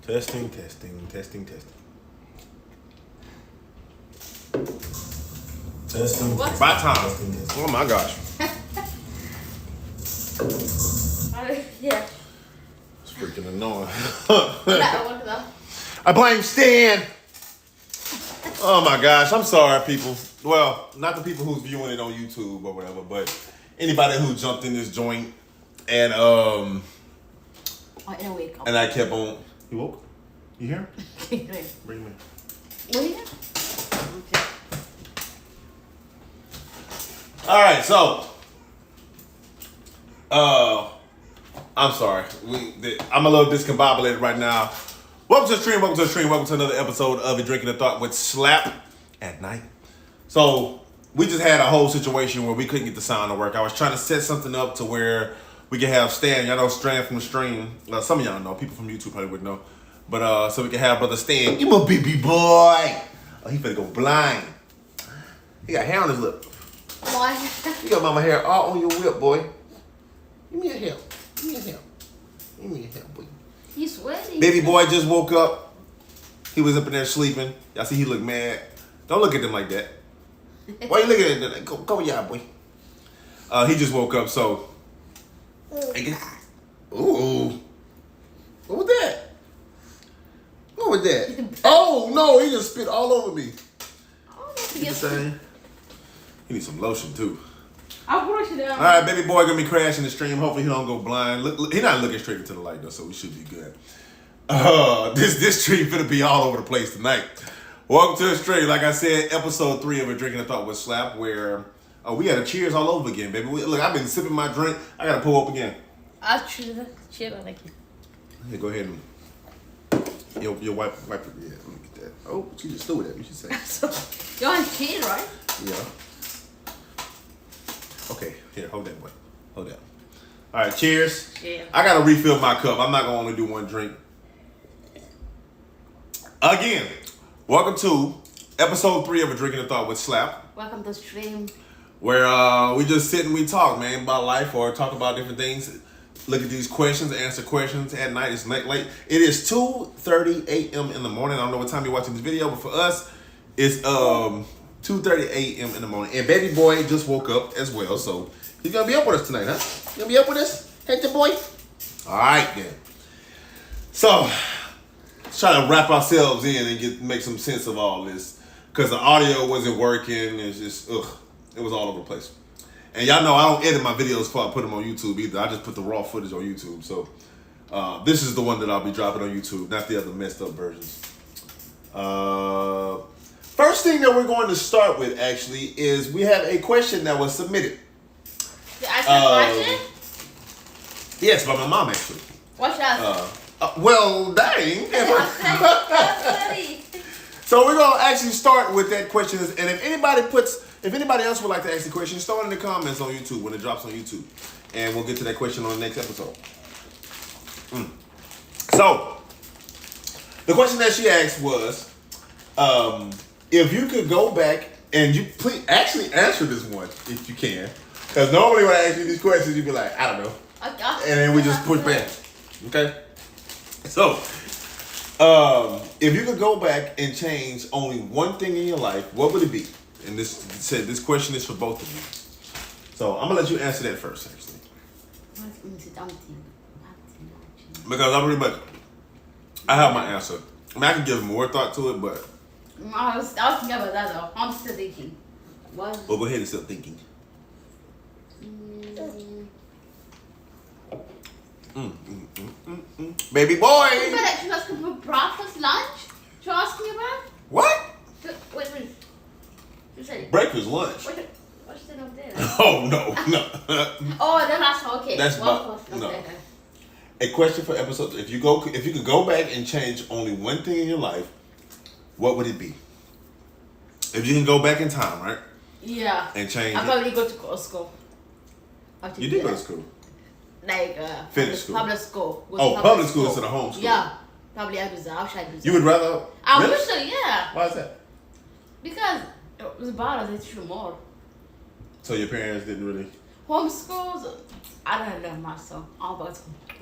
Testing, testing, testing, testing. Testing. What? By time. Testing, testing. Oh my gosh. Yeah. It's freaking annoying. I I blame Stan. Oh my gosh, I'm sorry, people. Well, not the people who's viewing it on YouTube or whatever, but anybody who jumped in this joint and didn't wake up. and I kept on. You woke? You here? Wait. Bring him in. What here? Okay. All right, so I'm sorry. I'm a little discombobulated right now. Welcome to the stream. Welcome to the stream. Welcome to another episode of A Drinking a Thought with Slap at Night. So we just had a whole situation where we couldn't get the sound to work. I was trying to set something up to where we could have Stan. Y'all know Stan from the stream. Some of y'all know. People from YouTube probably would know. But so we can have brother Stan. You my baby boy. Oh, he finna go blind. He got hair on his lip. Why? You got mama hair all on your whip, boy. Give me a hair. Give me a hair. Give me a hair, boy. He's sweating. Baby boy just woke up. He was up in there sleeping. Y'all see he look mad. Don't look at them like that. Why you looking at them? Go y'all, boy. He just woke up, so. Ooh. What was that? What was that? Oh, no, he just spit all over me. Oh, You the same? He needs some lotion, too. I'll brush it down. All right, baby boy gonna be crashing the stream. Hopefully he don't go blind. Look, he not looking straight into the light though, so we should be good. This stream finna be all over the place tonight. Welcome to the stream. Like I said, episode 3 of A Drinking a Thought with Slap, where we had a cheers all over again, baby. Look, I've been sipping my drink. I gotta pull up again. I'll cheers. I like it. Here, go ahead and your wipe it. Yeah, let me get that. Oh, she just threw it at me. She said, So, you want cheese, right? yeah. Okay, here, hold that, boy. Hold that. All right, cheers. Yeah. I gotta refill my cup. I'm not gonna only do one drink. Again, welcome to episode 3 of A Drinking a Thought with Slap, Welcome to the stream. where we just sit and we talk, man, about life or talk about different things. Look at these questions, answer questions at night. It's late. It is 2:30 a.m. in the morning. I don't know what time you're watching this video, but for us, it's 2:30 a.m. in the morning. And baby boy just woke up as well, so he's gonna be up with us tonight, huh? You gonna be up with us? Hey, the boy? All right, then. So, let's try to wrap ourselves in and make some sense of all this. Because the audio wasn't working. It's just, it was all over the place. And y'all know I don't edit my videos before I put them on YouTube either. I just put the raw footage on YouTube. So, this is the one that I'll be dropping on YouTube, not the other messed up versions. First thing that we're going to start with, actually, is we have a question that was submitted. Did I ask a question? Yes, by my mom, actually. What should I ask? Well, dang. So we're going to actually start with that question. And if anybody else would like to ask the question, start in the comments on YouTube when it drops on YouTube. And we'll get to that question on the next episode. So, the question that she asked was, if you could go back and you please actually answer this one if you can, because normally when I ask you these questions, you'd be like, I don't know, and then we just push back. Okay. So, if you could go back and change only one thing in your life, what would it be? And this question is for both of you. So I'm gonna let you answer that first, actually, because I have my answer. I mean, I can give more thought to it, but. I was thinking about that though. I'm still thinking. What? Well, go ahead and start thinking. Baby boy! But she was asking for breakfast, lunch? She was asking about? What? Wait. You said it. Breakfast, lunch. What's it up there? Oh, no. Oh, the last one. Okay. That's one about- question. no. Okay. A question for episode. If you could go back and change only one thing in your life, what would it be? If you can go back in time, right? Yeah. And change I it. probably go to school. You did go to school. Like Finish school. Public school. Go to Oh, public school instead of home school. Yeah. Probably I do that. I should do that. You would rather? I really? wish so, yeah. Why is that? Because it was better, they teach you more. So your parents didn't really. Homeschools, I don't know myself. I'll go to.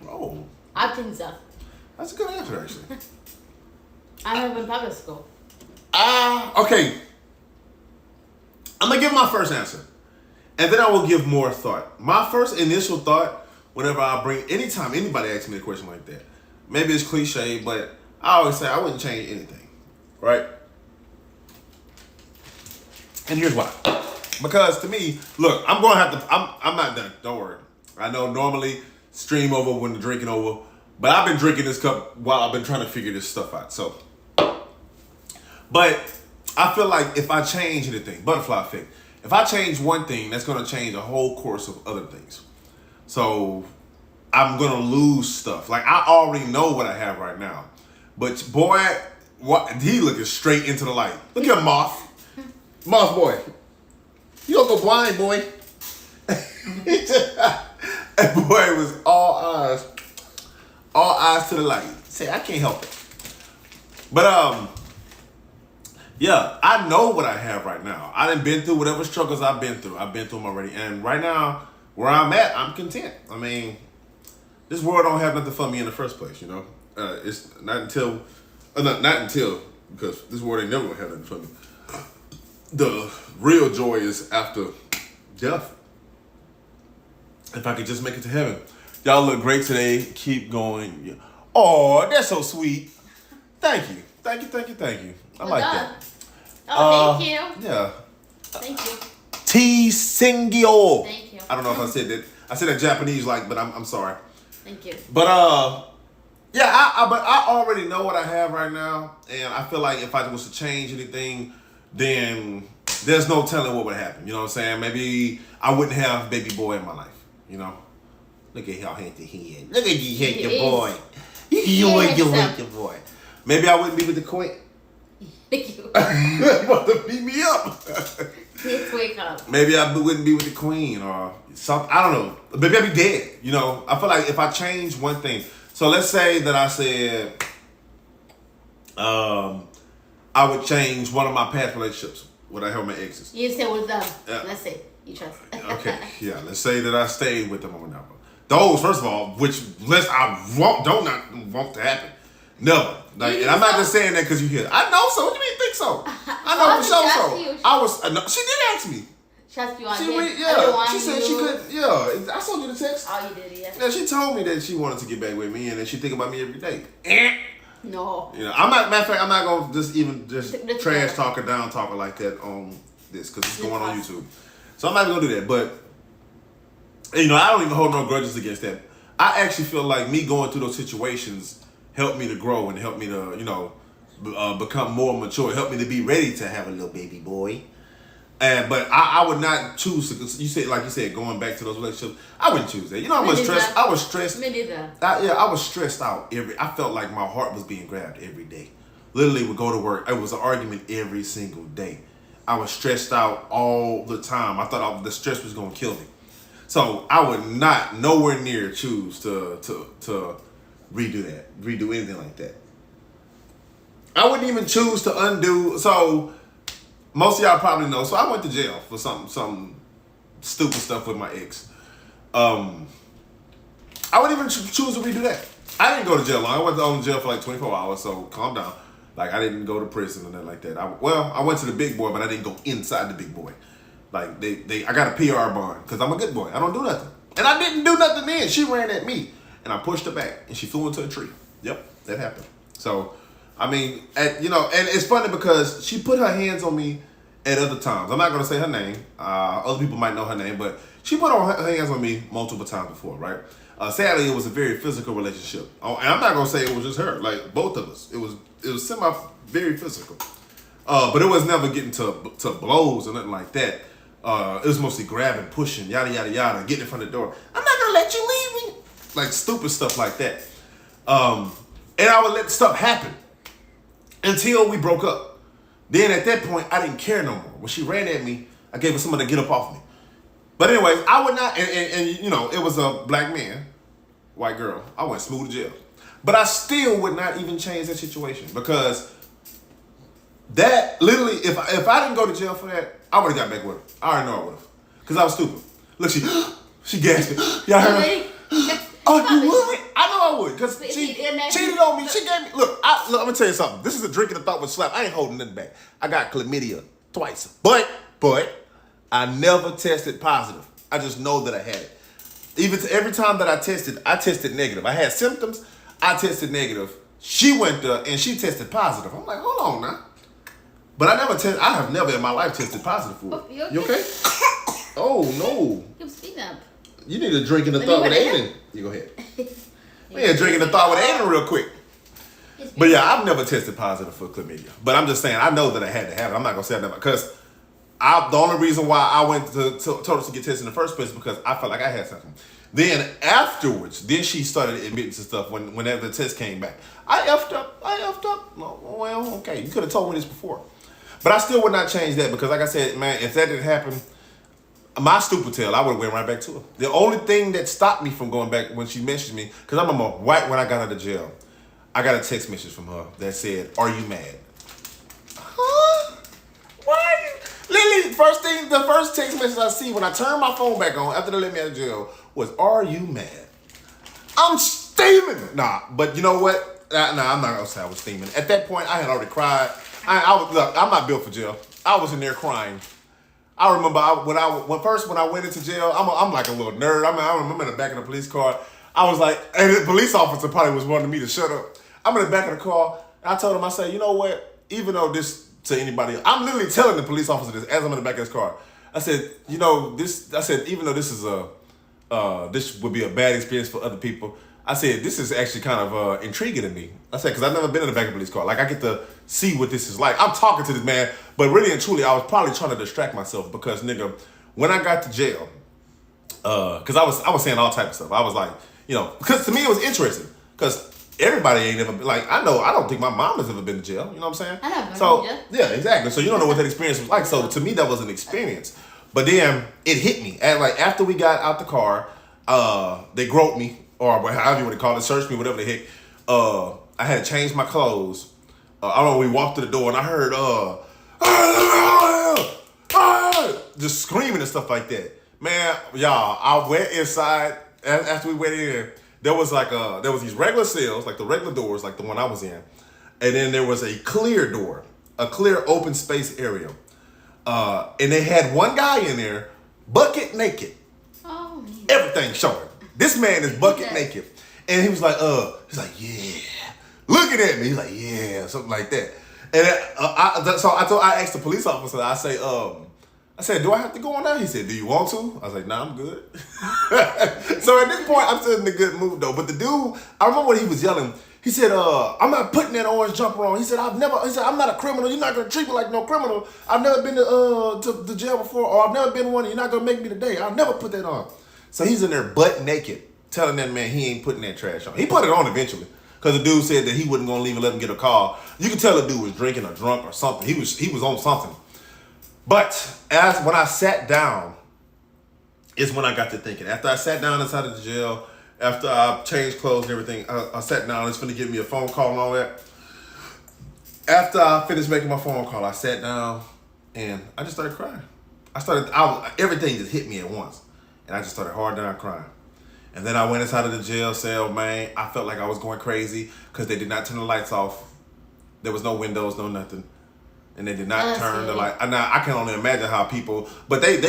Oh. I think so. That's a good answer, actually. I never been public school. Okay. I'm going to give my first answer. And then I will give more thought. My first initial thought, whenever anytime anybody asks me a question like that, maybe it's cliche, but I always say I wouldn't change anything. Right? And here's why. Because to me, look, I'm going to have to, I'm not done. Don't worry. I know normally stream over when the drinking over, but I've been drinking this cup while I've been trying to figure this stuff out. So, but I feel like if I change anything, butterfly effect, if I change one thing, that's going to change the whole course of other things. So I'm going to lose stuff. Like I already know what I have right now. But boy, he looking straight into the light. Look at Moth. Moth boy. You don't go blind, boy. That boy was all eyes to the light. Say, I can't help it. But yeah, I know what I have right now. I done been through whatever struggles I've been through. I've been through them already. And right now, where I'm at, I'm content. I mean, this world don't have nothing for me in the first place, you know? It's not until, because this world ain't never gonna have nothing for me. The real joy is after death. If I could just make it to heaven. Y'all look great today. Keep going. Oh, that's so sweet. Thank you. Thank you. I like that. Oh, thank you. Yeah. Thank you. T Singyo. Thank you. I don't know if I said that. I said that Japanese like, but I'm sorry. Thank you. But yeah, but I already know what I have right now, and I feel like if I was to change anything, then there's no telling what would happen. You know what I'm saying? Maybe I wouldn't have baby boy in my life. You know? Look at how handsome he is. Look at you, hate your boy. You hate your boy. Maybe I wouldn't be with the queen. Thank you. Want to beat me up. Let's wake up. Maybe I wouldn't be with the queen or something. I don't know. Maybe I'd be dead. You know? I feel like if I change one thing. So let's say that I said I would change one of my past relationships when I held my exes. You said with them. Let's say you trust. Okay, yeah. Let's say that I stayed with them or whatever. Those, first of all, which unless I don't want to happen. Never. Like, and I'm not just saying that because you hear. I know so. What do you mean think so? I know for sure so. I was. No, she did ask me. Trust you on him. Yeah. She said she could. Yeah. I saw you the text. Oh, you did, yeah. Yeah. She told me that she wanted to get back with me and that she think about me every day. No. You know, I'm not. Matter of fact, I'm not gonna just trash talk or down talk her like that on this because it's going on YouTube. So I'm not even gonna do that. But you know, I don't even hold no grudges against that. I actually feel like me going through those situations helped me to grow and helped me to, you know, become more mature. Helped me to be ready to have a little baby boy. But I would not choose to. You said, like you said, going back to those relationships. I wouldn't choose that. You know how much stress I was stressed. Me neither. I was stressed out I felt like my heart was being grabbed every day. Literally would go to work. It was an argument every single day. I was stressed out all the time. I thought the stress was gonna kill me. So I would not nowhere near choose to redo anything like that. I wouldn't even choose to undo. So most of y'all probably know. So I went to jail for some stupid stuff with my ex. I wouldn't even choose to redo that. I didn't go to jail long. I went to jail for like 24 hours. So calm down. Like I didn't go to prison or nothing like that. I went to the big boy, but I didn't go inside the big boy. Like I got a PR bond because I'm a good boy. I don't do nothing, and I didn't do nothing then. She ran at me, and I pushed her back, and she flew into a tree. Yep, that happened. So, I mean, and it's funny because she put her hands on me at other times. I'm not gonna say her name. Other people might know her name, but she put her hands on me multiple times before, right? Sadly, it was a very physical relationship, and I'm not gonna say it was just her. Like both of us, it was very physical. But it was never getting to blows or nothing like that. It was mostly grabbing, pushing, yada, yada, yada, getting in front of the door. I'm not going to let you leave me. Like stupid stuff like that. And I would let stuff happen until we broke up. Then at that point, I didn't care no more. When she ran at me, I gave her someone to get up off me. But anyways, I would not, and you know, it was a black man, white girl. I went smooth to jail. But I still would not even change that situation because that literally, if I didn't go to jail for that, I would have got back with her. I already know I would have. Because I was stupid. Look, she gasped. Y'all heard her? Oh, you would? I know I would, because But she see, in that- cheated on me. She gave me, look, I'm going to tell you something. This is a drink and a thought with slap. I ain't holding nothing back. I got chlamydia twice. But, I never tested positive. I just know that I had it. Every time that I tested negative. I had symptoms, I tested negative. She went there and she tested positive. I'm like, hold on now. But I have never in my life tested positive for it. Oh, you okay? You okay? Oh, no. Keep speaking up. You need a drink in the Let thought me with put it Aiden. You go ahead. We need a drink in the thought with Aiden real quick. It's But yeah, I've never tested positive for chlamydia. But I'm just saying, I know that I had to have it. I'm not going to say I never, because the only reason why I went to told us to get tested in the first place is because I felt like I had something. Then afterwards, she started admitting to stuff whenever the test came back. I effed up. No, well, okay, you could have told me this before. But I still would not change that because, like I said, man, if that didn't happen, my stupid tail, I would have went right back to her. The only thing that stopped me from going back when she messaged me, because I remember right when I got out of jail, I got a text message from her that said, "Are you mad?" Huh? Why? Literally, the first text message I see when I turn my phone back on after they let me out of jail was, "Are you mad?" I'm steaming. Nah, but you know what? Nah, I'm not gonna say I was steaming. At that point, I had already cried. Look, I'm not built for jail. I was in there crying. I remember when I went into jail, I'm like a little nerd. I remember in the back of the police car, I was like, and the police officer probably was wanting me to shut up. I'm in the back of the car, and I told him, I said, you know what? Even though this to anybody else, I'm literally telling the police officer this as I'm in the back of his car. I said, you know, even though this is this would be a bad experience for other people, I said, this is actually kind of intriguing to me. I said, because I've never been in the back of a police car. Like, I get to see what this is like. I'm talking to this man, but really and truly, I was probably trying to distract myself because, nigga, when I got to jail, because I was saying all type of stuff. I was like, you know, because to me it was interesting because everybody ain't ever been, like, I don't think my mom has ever been to jail. You know what I'm saying? I never been So to jail. yeah, exactly. So you don't know what that experience was like. So to me, that was an experience. But then it hit me. And like after we got out the car, they groped me or however you want to call it, searched me, whatever the heck. I had to change my clothes. I don't know. We walked to the door and I heard just screaming and stuff like that. Man, y'all, I went inside after we went in. There was these regular cells, like the regular doors, like the one I was in, and then there was a clear door, a clear open space area, and they had one guy in there, bucket naked, Oh, man. everything showing. This man is bucket naked, and he was like, yeah, looking at me. He's like, yeah, something like that. And I asked the police officer, I said, do I have to go on now? He said, do you want to? I was like, nah, I'm good. So at this point, I'm still in a good mood though. But the dude, I remember when he was yelling, he said, I'm not putting that orange jumper on. He said, I'm not a criminal. You're not going to treat me like no criminal. I've never been to jail before, or I've never been one. You're not going to make me today. I'll never put that on. So he's in there butt naked, telling that man he ain't putting that trash on. He put it on eventually. Because the dude said that he wasn't going to leave and let him get a call. You could tell the dude was drinking or drunk or something. He was on something. But when I sat down, is when I got to thinking. After I sat down inside of the jail, after I changed clothes and everything, I sat down. It's going to give me a phone call and all that. After I finished making my phone call, I sat down and I just started crying. Everything just hit me at once. And I just started hard down crying. And then I went inside of the jail cell, man. I felt like I was going crazy because they did not turn the lights off. There was no windows, no nothing. And they did not turn the light. Now, I can only imagine how people, but they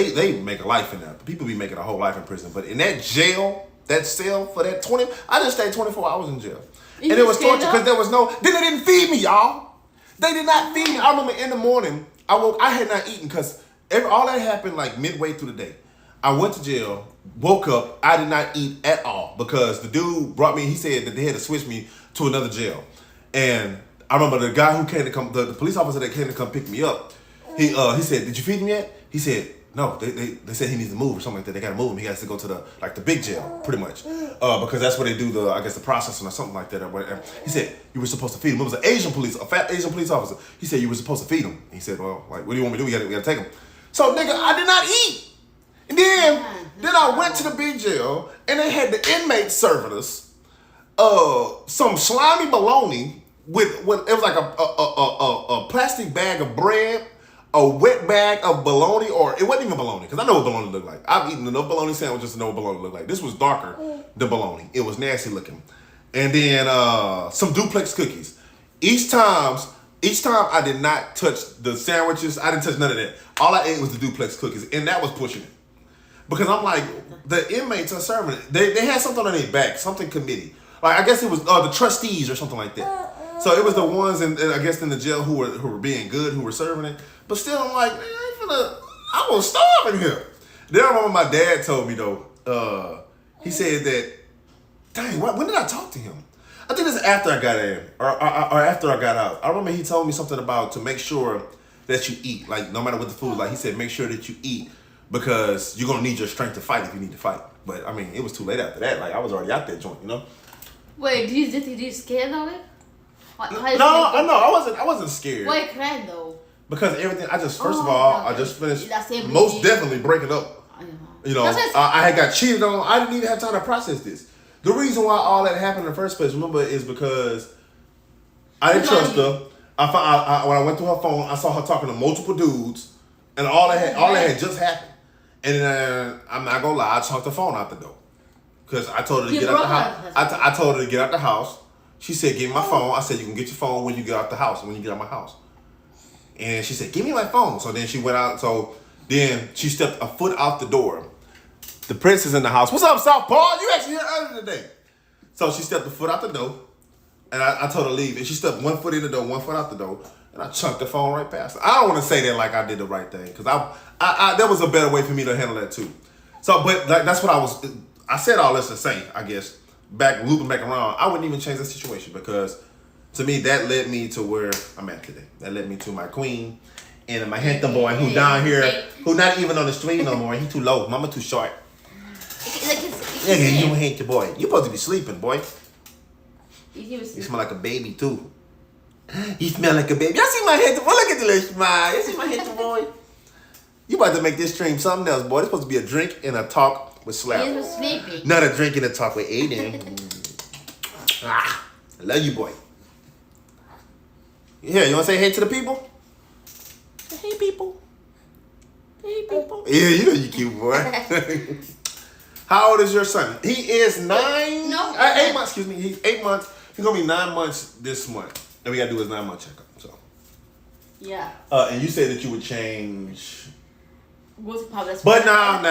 make a life in there. People be making a whole life in prison. But in that jail, that cell for that 20, I just stayed 24 hours in jail. And it was torture because there was then they didn't feed me, y'all. They did not feed me. I remember in the morning, I had not eaten because all that happened like midway through the day. I went to jail, woke up, I did not eat at all because the dude brought me, he said that they had to switch me to another jail. And I remember the guy who came to come, the police officer that came to come pick me up, he said, did you feed him yet? He said, no, they said he needs to move or something like that. They got to move him. He has to go to the big jail, pretty much. Because that's where they do the processing or something like that. Or whatever. He said, you were supposed to feed him. It was a fat Asian police officer. He said, you were supposed to feed him. He said, well, like, what do you want me to do? We got to take him. So, nigga, I did not eat. And then I went to the big jail, and they had the inmates serving us some slimy bologna with it was like a plastic bag of bread, a wet bag of bologna, or it wasn't even bologna, because I know what bologna looked like. I've eaten enough bologna sandwiches to know what bologna looked like. This was darker than bologna. It was nasty looking. And then some duplex cookies. Each time I did not touch the sandwiches. I didn't touch none of that. All I ate was the duplex cookies, and that was pushing it. Because I'm like, the inmates are serving it. They had something on their back, something committee. Like, I guess it was the trustees or something like that. So it was the ones, I guess, in the jail who were being good, who were serving it. But still, I'm like, man, I was starving here. Then I remember my dad told me, though, he said that, dang, when did I talk to him? I think this is after I got in, or after I got out. I remember he told me something about to make sure that you eat. Like, no matter what the food is like, he said, make sure that you eat because you're going to need your strength to fight if you need to fight. But, I mean, it was too late after that. Like, I was already out that joint, you know? Wait, did you scared of it? I wasn't scared. Why you cried though? Because everything, first of all, I just finished most definitely breaking up. You know, I had got cheated on. I didn't even have time to process this. The reason why all that happened in the first place, remember, is because I didn't trust her. When I went through her phone, I saw her talking to multiple dudes, and all that had just happened. And then I'm not gonna lie, I chunked the phone out the door because I told her to get out the house. I told her to get out the house. She said, "Give me my phone." I said, "You can get your phone when you get out the house. When you get out my house." And she said, "Give me my phone." So then she went out. So then she stepped a foot out the door. The prince is in the house. What's up, South Paul? You actually here earlier today. So she stepped a foot out the door, and I told her to leave. And she stepped 1 foot in the door, 1 foot out the door, and I chunked the phone right past her. I don't want to say that like I did the right thing, because there was a better way for me to handle that too. So, but like, that's what I said all this to say, I guess, looping back around, I wouldn't even change the situation, because to me, that led me to where I'm at today. That led me to my queen and my handsome boy who down here, who not even on the street no more. He too low. Mama too short. Yeah, you hate your boy. You supposed to be sleeping, boy. You smell like a baby too. You smell like a baby. Y'all see my handsome boy? Look at the little smile. You see my handsome boy? You about to make this stream something else, boy. It's supposed to be a drink and a talk with Slap. He was sleeping. Not a drink and a talk with Aiden. I love you, boy. Yeah, you want to say hey to the people? Hey, people. Hey, people. Yeah, you know you cute, boy. How old is your son? He is 9. No. 8 months, excuse me. He's 8 months. He's going to be 9 months this month. And we got to do his 9-month checkup. So. Yeah. And you said that you would change. Go to public school. But now.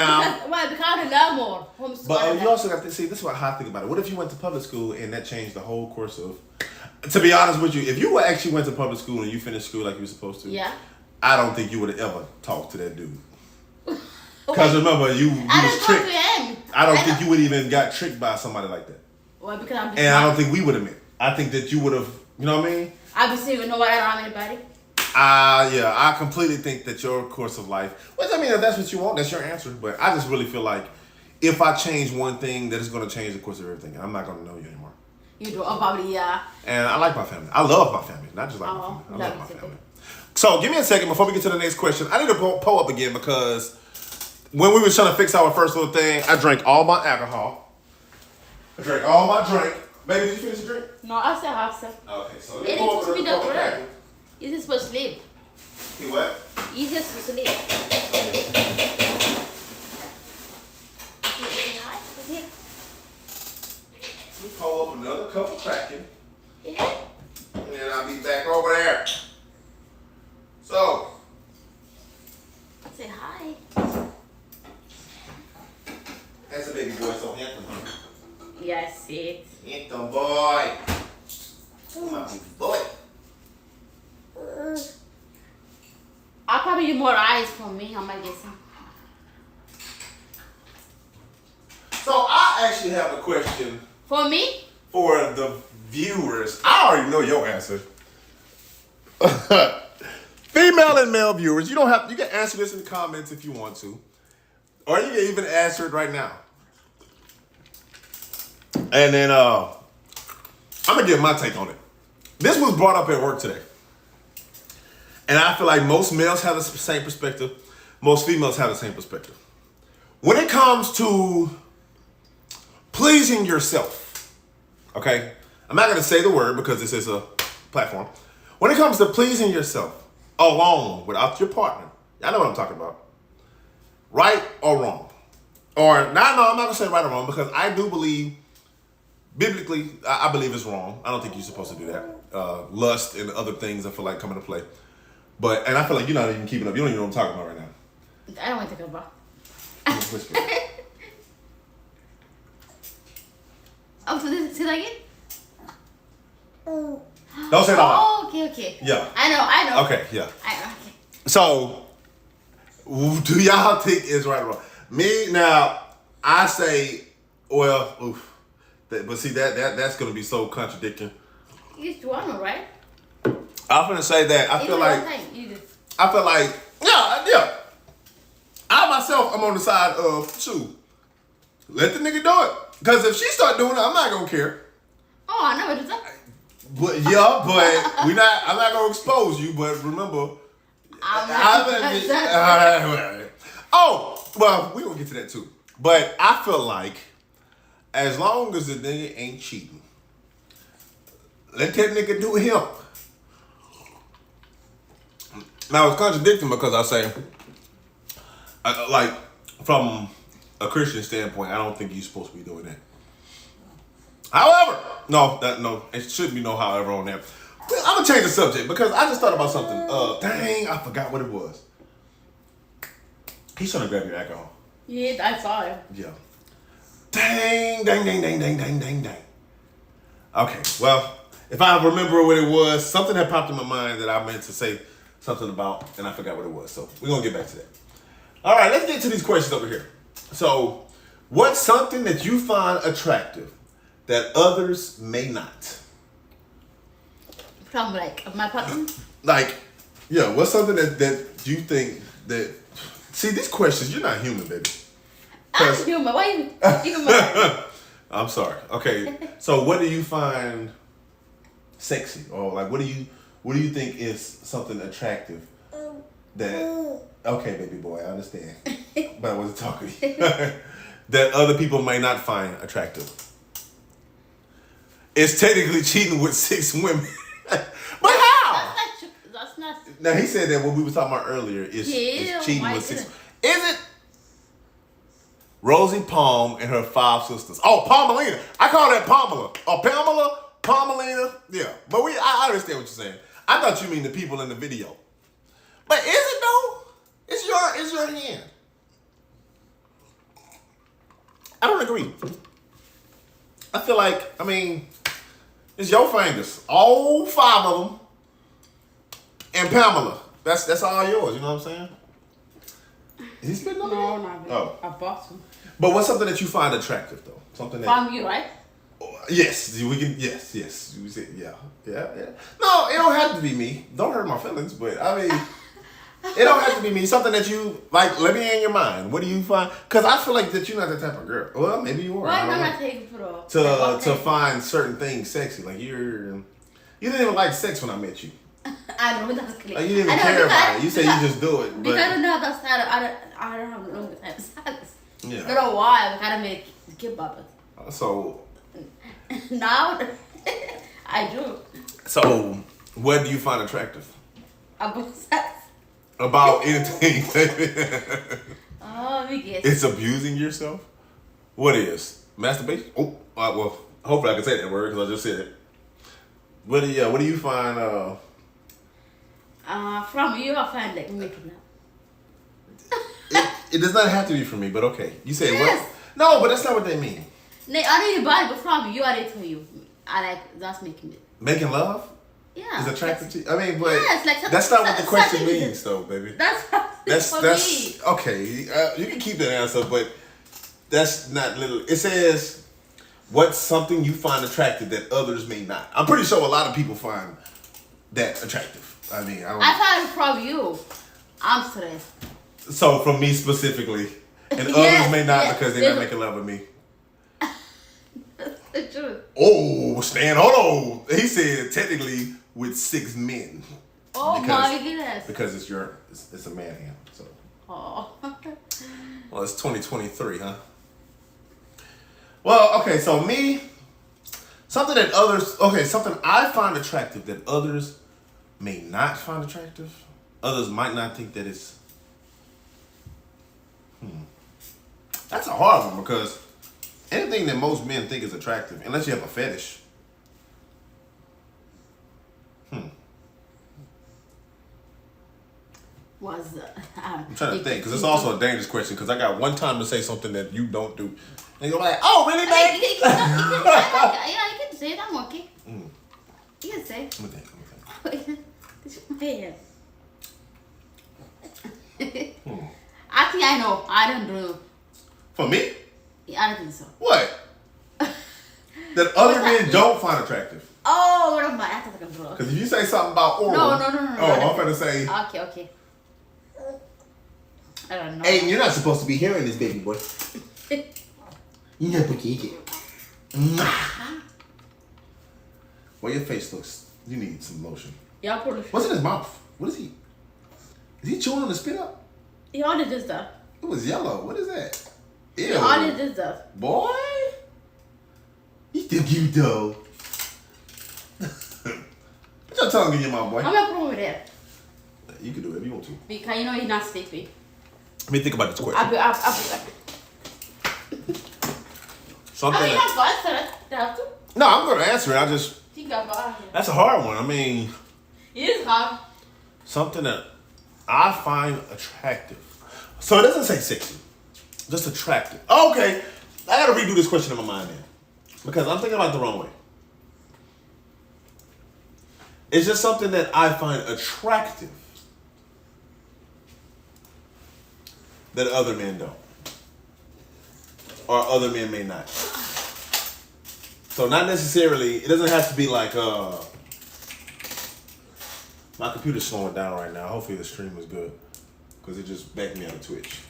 Why? Because I don't know more. But you also got to see, this is what I think about it. What if you went to public school and that changed the whole course of. To be honest with you, if you actually went to public school and you finished school like you were supposed to, yeah, I don't think you would have ever talked to that dude. Because remember, you was tricked. I don't think you would even got tricked by somebody like that. Well, because I'm just and I don't think we would have met. I think that you would have, you know what I mean? I'd be saying nobody around anybody. Yeah, I completely think that your course of life, which I mean, if that's what you want, that's your answer. But I just really feel like if I change one thing, that is going to change the course of everything. And I'm not going to know you anymore. You do, probably, yeah. And I like my family. I love my family, not just like my family. I love my family. So give me a second before we get to the next question. I need to pull up again because when we were trying to fix our first little thing, I drank all my alcohol. I drank all my drink. Baby, did you finish the drink? No, I still have some. Okay, so it is supposed to be the word. Is it supposed to sleep? You what? Is it supposed to sleep? We pull up another cup of cracking. Yeah. And then I'll be back over there. So. Say hi. That's a baby boy, so handsome, huh? Yes, it. Handsome boy. My baby boy. I'll probably get more eyes from me. I might get some. So I actually have a question. For me? For the viewers. I already know your answer. Female and male viewers, you can answer this in the comments if you want to. Or you can even answer it right now. And then I'm gonna give my take on it. This was brought up at work today. And I feel like most males have the same perspective. Most females have the same perspective. When it comes to pleasing yourself, okay? I'm not going to say the word because this is a platform. When it comes to pleasing yourself, alone without your partner. Y'all know what I'm talking about. Right or wrong? Or, no, I'm not going to say right or wrong because I do believe, biblically, I believe it's wrong. I don't think you're supposed to do that. Lust and other things I feel like come into play. And I feel like you're not even keeping up. You don't even know what I'm talking about right now. I don't want to talk about. Whisper. Oh, so this say that again? Don't say that loud. Oh, okay. Yeah. I know. Okay, yeah. I know, okay. So, do y'all think it's right or wrong? Me, now, I say, well, oof. But see, that's going to be so contradicting. You just want to, right? I'm going to say that I feel like, yeah. I myself, I'm on the side of, shoot, let the nigga do it. Because if she start doing it, I'm not going to care. Oh, I know what you're saying. I'm not going to expose you, but remember, oh, well, we're going to get to that too. But I feel like as long as the nigga ain't cheating, let that nigga do him. Now, it's contradicting because I say, like, from a Christian standpoint, I don't think you're supposed to be doing that. However, no, it shouldn't be no however on that. I'm going to change the subject because I just thought about something. Dang, I forgot what it was. He's trying to grab your alcohol. Yeah, I saw it. Yeah. Dang. Okay, well, if I remember what it was, something had popped in my mind that I meant to say something about, and I forgot what it was. So we're going to get back to that. All right, let's get to these questions over here. So, what's something that you find attractive that others may not? From like my partner? Like, yeah, what's something that you think that... See, these questions, you're not human, baby. I'm human. Why you mad? I'm sorry. Okay, so what do you find sexy? Or like, what do you think is something attractive that... Okay, baby boy, I understand. But I wasn't talking to you. That other people may not find attractive. It's technically cheating with 6 women. But how? That's not. Now, he said that what we were talking about earlier is cheating with 6. Is it Rosie Palm and her 5 sisters? Oh, Palmelina. I call that Pamela. Oh, Pamela? Palmelina? Yeah. But I understand what you're saying. I thought you mean the people in the video. But is it though? It's your hand. I don't agree. I feel like, it's your fingers. All 5 of them. And Pamela. That's all yours, you know what I'm saying? Is he spitting on me? No, not really. Oh. I bought some. But what's something that you find attractive though? Something that From you, right? Yes, we can. Yes. You said yeah. No, it don't have to be me. Don't hurt my feelings, but it don't have to be me. Something that you like. Let me in your mind. What do you find? Because I feel like that you're not that type of girl. Well, maybe you are. Why not take it for to find certain things sexy. Like you didn't even like sex when I met you. I know that's clear. Like you didn't even care about it. You say you just do it. But because I don't know that side. I don't have no type of sex. Yeah. I don't know why. I kind of make keep up it. So now I do. So what do you find attractive About sex. about anything? Oh, we get. It's abusing yourself. What is masturbation? Oh, well, hopefully I can say that word because I just said it. What do you find? From you, I find like making up. It does not have to be from me, but okay. You say Yes. what? No, but that's not what they mean. I know your body, but from you, I did for you. I like that's making it. Making love Yeah. is attractive to you. But yes, like that's not what the question something- means, though, baby. That's for me. Okay. You can keep that answer, but that's not literally. It says, "What's something you find attractive that others may not?" I'm pretty sure a lot of people find that attractive. I don't. I find it from you. I'm stressed. So from me specifically, and Yes, others may not yes. because they're not making love with me. That's the truth. Oh, Stan, hold on. He said technically with 6 men. Oh my goodness. Because it's a man hand. So Oh. well, it's 2023, huh? Well, okay, so me, something I find attractive that others may not find attractive. others might not think that it's. That's a hard one because anything that most men think is attractive, unless you have a fetish. I'm trying to think because it's also a dangerous question because I got one time to say something that you don't do, and you're like, "Oh, really, babe?" Yeah, you can say it. I'm okay. You can say. Let me think. I think I know. I don't know. For me, I don't think so. what? That other men don't find attractive. Oh, what am I? I thought I could draw. Because if you say something about oral, No. I'm gonna say. Okay. I don't know. Hey, you're not supposed to be hearing this, baby boy. You're not supposed to eat it. Well, your face looks. You need some lotion. Yeah, probably. What's in his mouth? What is he? Is he chewing on the spit up? He already does that. It was yellow. What is that? Ew. He already does that. Boy, you still cute though. Put your tongue in your mouth, boy. I'm not problem with that. You can do it if you want to. Because you know he's not sleepy. Let me think about this question. I'll be back. Something. I mean, I'm fine, sir. No, I'm gonna answer it. I just. Think about it. That's a hard one. I mean. It is hard. Something that I find attractive. So it doesn't say sexy. Just attractive. Okay. I gotta redo this question in my mind then. Because I'm thinking about it the wrong way. It's just something that I find attractive that other men don't. Or other men may not. So not necessarily, it doesn't have to be like my computer's slowing down right now. Hopefully the stream is good. Because it just backed me out of Twitch.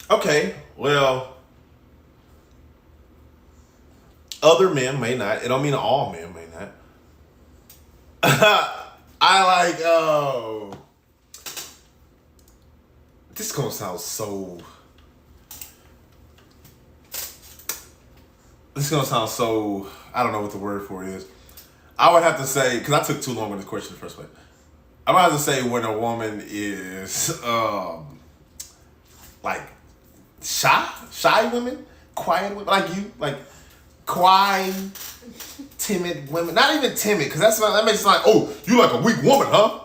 Okay, well, other men may not. It don't mean all men may not. I like, this is gonna sound so. I don't know what the word for it is. I would have to say, because I took too long on this question in the first place. I would have to say when a woman is, like, shy women, quiet women, like you, like, quiet, timid women. Not even timid, because that makes it like, oh, you like a weak woman, huh?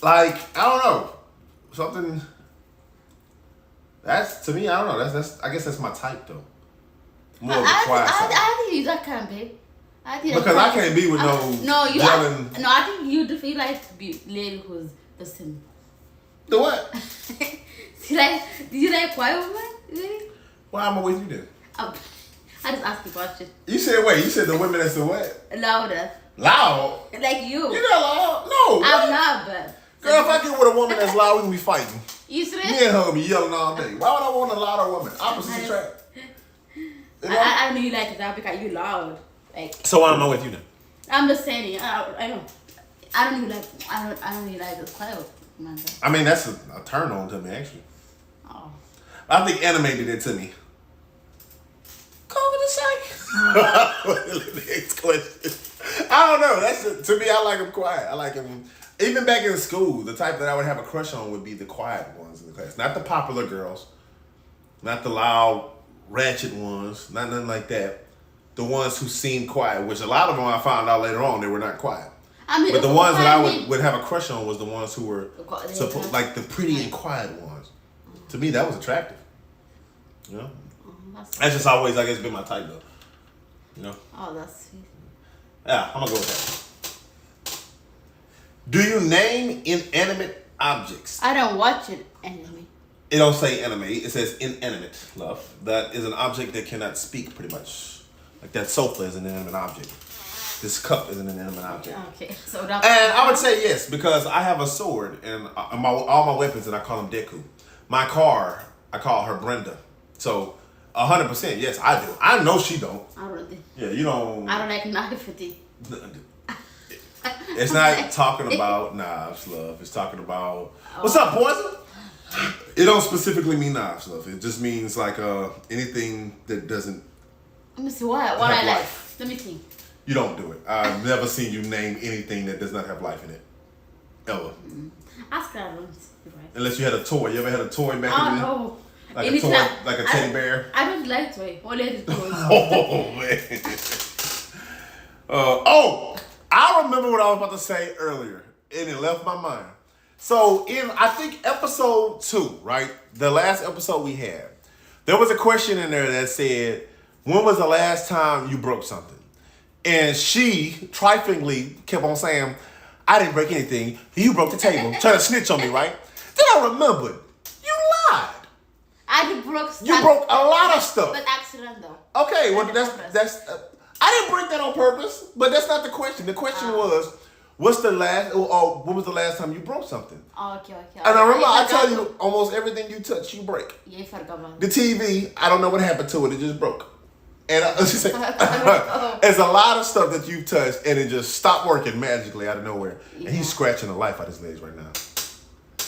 Like, I don't know. Something, that's, to me, I don't know. That's I guess that's my type, though. More of the quiet side. I think you that kind of babe. Because I can't be with yelling. I think you feel like to be lady who's the same. The what? Do you like quiet women? Really? Why am I with you then? I just asked you a question. You said the women that's the what? Louder. Loud? Like you. You're not loud? No. I'm not, but. Girl, if I get with a woman that's loud, we can be fighting. You serious? Me and her will be yelling all day. Why would I want a louder woman? Opposites attract. You know? I know you like that because you loud. Like. So why am I with you then? I'm just saying. I know. I don't really like the quiet man. I mean, that's a turn on to me actually. Oh. I think anime did it to me. Go with the next question. I don't know. To me. I like them quiet. I like them. Even back in school, the type that I would have a crush on would be the quiet ones in the class, not the popular girls, not the loud, ratchet ones, not nothing like that. The ones who seemed quiet, which a lot of them I found out later on they were not quiet. I mean, but the ones that I would have a crush on was the ones who were like the pretty and quiet ones. To me, that was attractive. You know, that's just always, I guess, been my type though. You know. Oh, that's sweet. Yeah, I'm gonna go with that. Do you name inanimate objects? I don't watch it anime. It don't say anime. It says inanimate, love. That is an object that cannot speak, pretty much. Like that sofa is an inanimate object. This cup is an inanimate object. Okay, so and I would say yes, because I have a sword and all my weapons, and I call them Deku. My car, I call her Brenda. So 100%, yes, I do. I know she don't. I don't think. Yeah, you don't. I don't like knife. It's not talking about knives, love. It's talking about what's up, Poison? It don't specifically mean knives, love. It just means like anything that doesn't Let me see what I Have like. life. Let me think. You don't do it. I've never seen you name anything that does not have life in it. Ever. Ask her. Right. Unless you had a toy. You ever had a toy back in the day? No. Like It a is toy, not- like a teddy bear? I don't like toy. Only the toys. Oh, man. I remember what I was about to say earlier, and it left my mind. So, in, I think, episode 2, right? The last episode we had, there was a question in there that said, when was the last time you broke something? And she, triflingly, kept on saying, I didn't break anything. You broke the table. Trying to snitch on me, right? Then I remembered. You lied. I did broke stuff. You broke a lot of stuff. But accident though. Okay, well, On that's purpose. I didn't break that on purpose, but that's not the question. The question was, what's the last, or when was the last time you broke something? Oh, okay. And I remember I tell forgot. you, almost everything you touch, you break. Yeah, I forgot about The it. TV, I don't know what happened to it. It just broke. And she said, Oh. there's a lot of stuff that you've touched, and it just stopped working magically out of nowhere. And he's scratching the life out of his legs right now.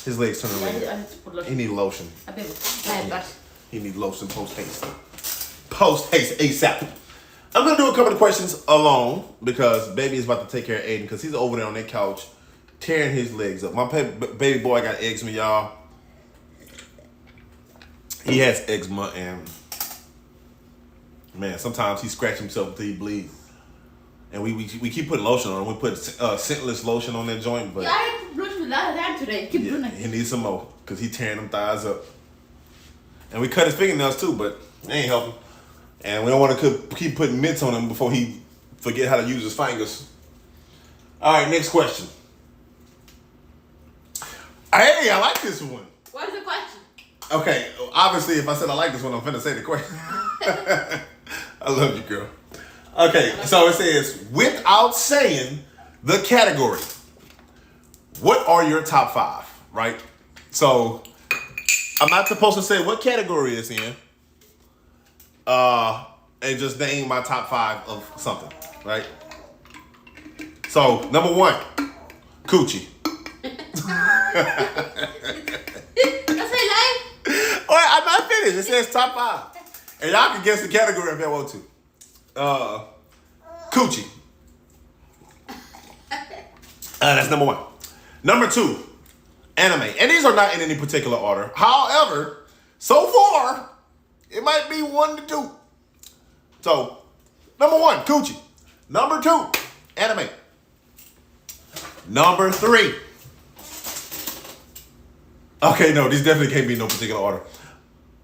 His legs turning I red. need to put He lotion. need lotion. A bit. My gosh. He need lotion post haste. Post haste ASAP. I'm gonna do a couple of questions alone because baby is about to take care of Aiden because he's over there on that couch tearing his legs up. My baby boy got eczema, y'all. He has eczema and man, sometimes he scratches himself until he bleeds. And we keep putting lotion on him. We put scentless lotion on that joint, but Yeah, I put lotion a lot of time today. Keep doing yeah, it. he needs some more because he tearing them thighs up. And we cut his fingernails too, but they ain't helping. And we don't want to keep putting mitts on him before he forget how to use his fingers. All right, next question. Hey, I like this one. What is the question? Okay, obviously, if I said I like this one, I'm finna say the question. I love you, girl. Okay, so it says, without saying the category, what are your top 5, right? So, I'm not supposed to say what category it's in, and just name my top 5 of something, right? So, number 1, coochie. That's my life. All right, I'm not finished. It says top 5. And y'all can guess the category if y'all want to. Coochie. That's number 1. Number 2, anime. And these are not in any particular order. However, so far, it might be 1 to 2. So, number 1, coochie. Number 2, anime. Number 3. Okay, no, these definitely can't be in no particular order.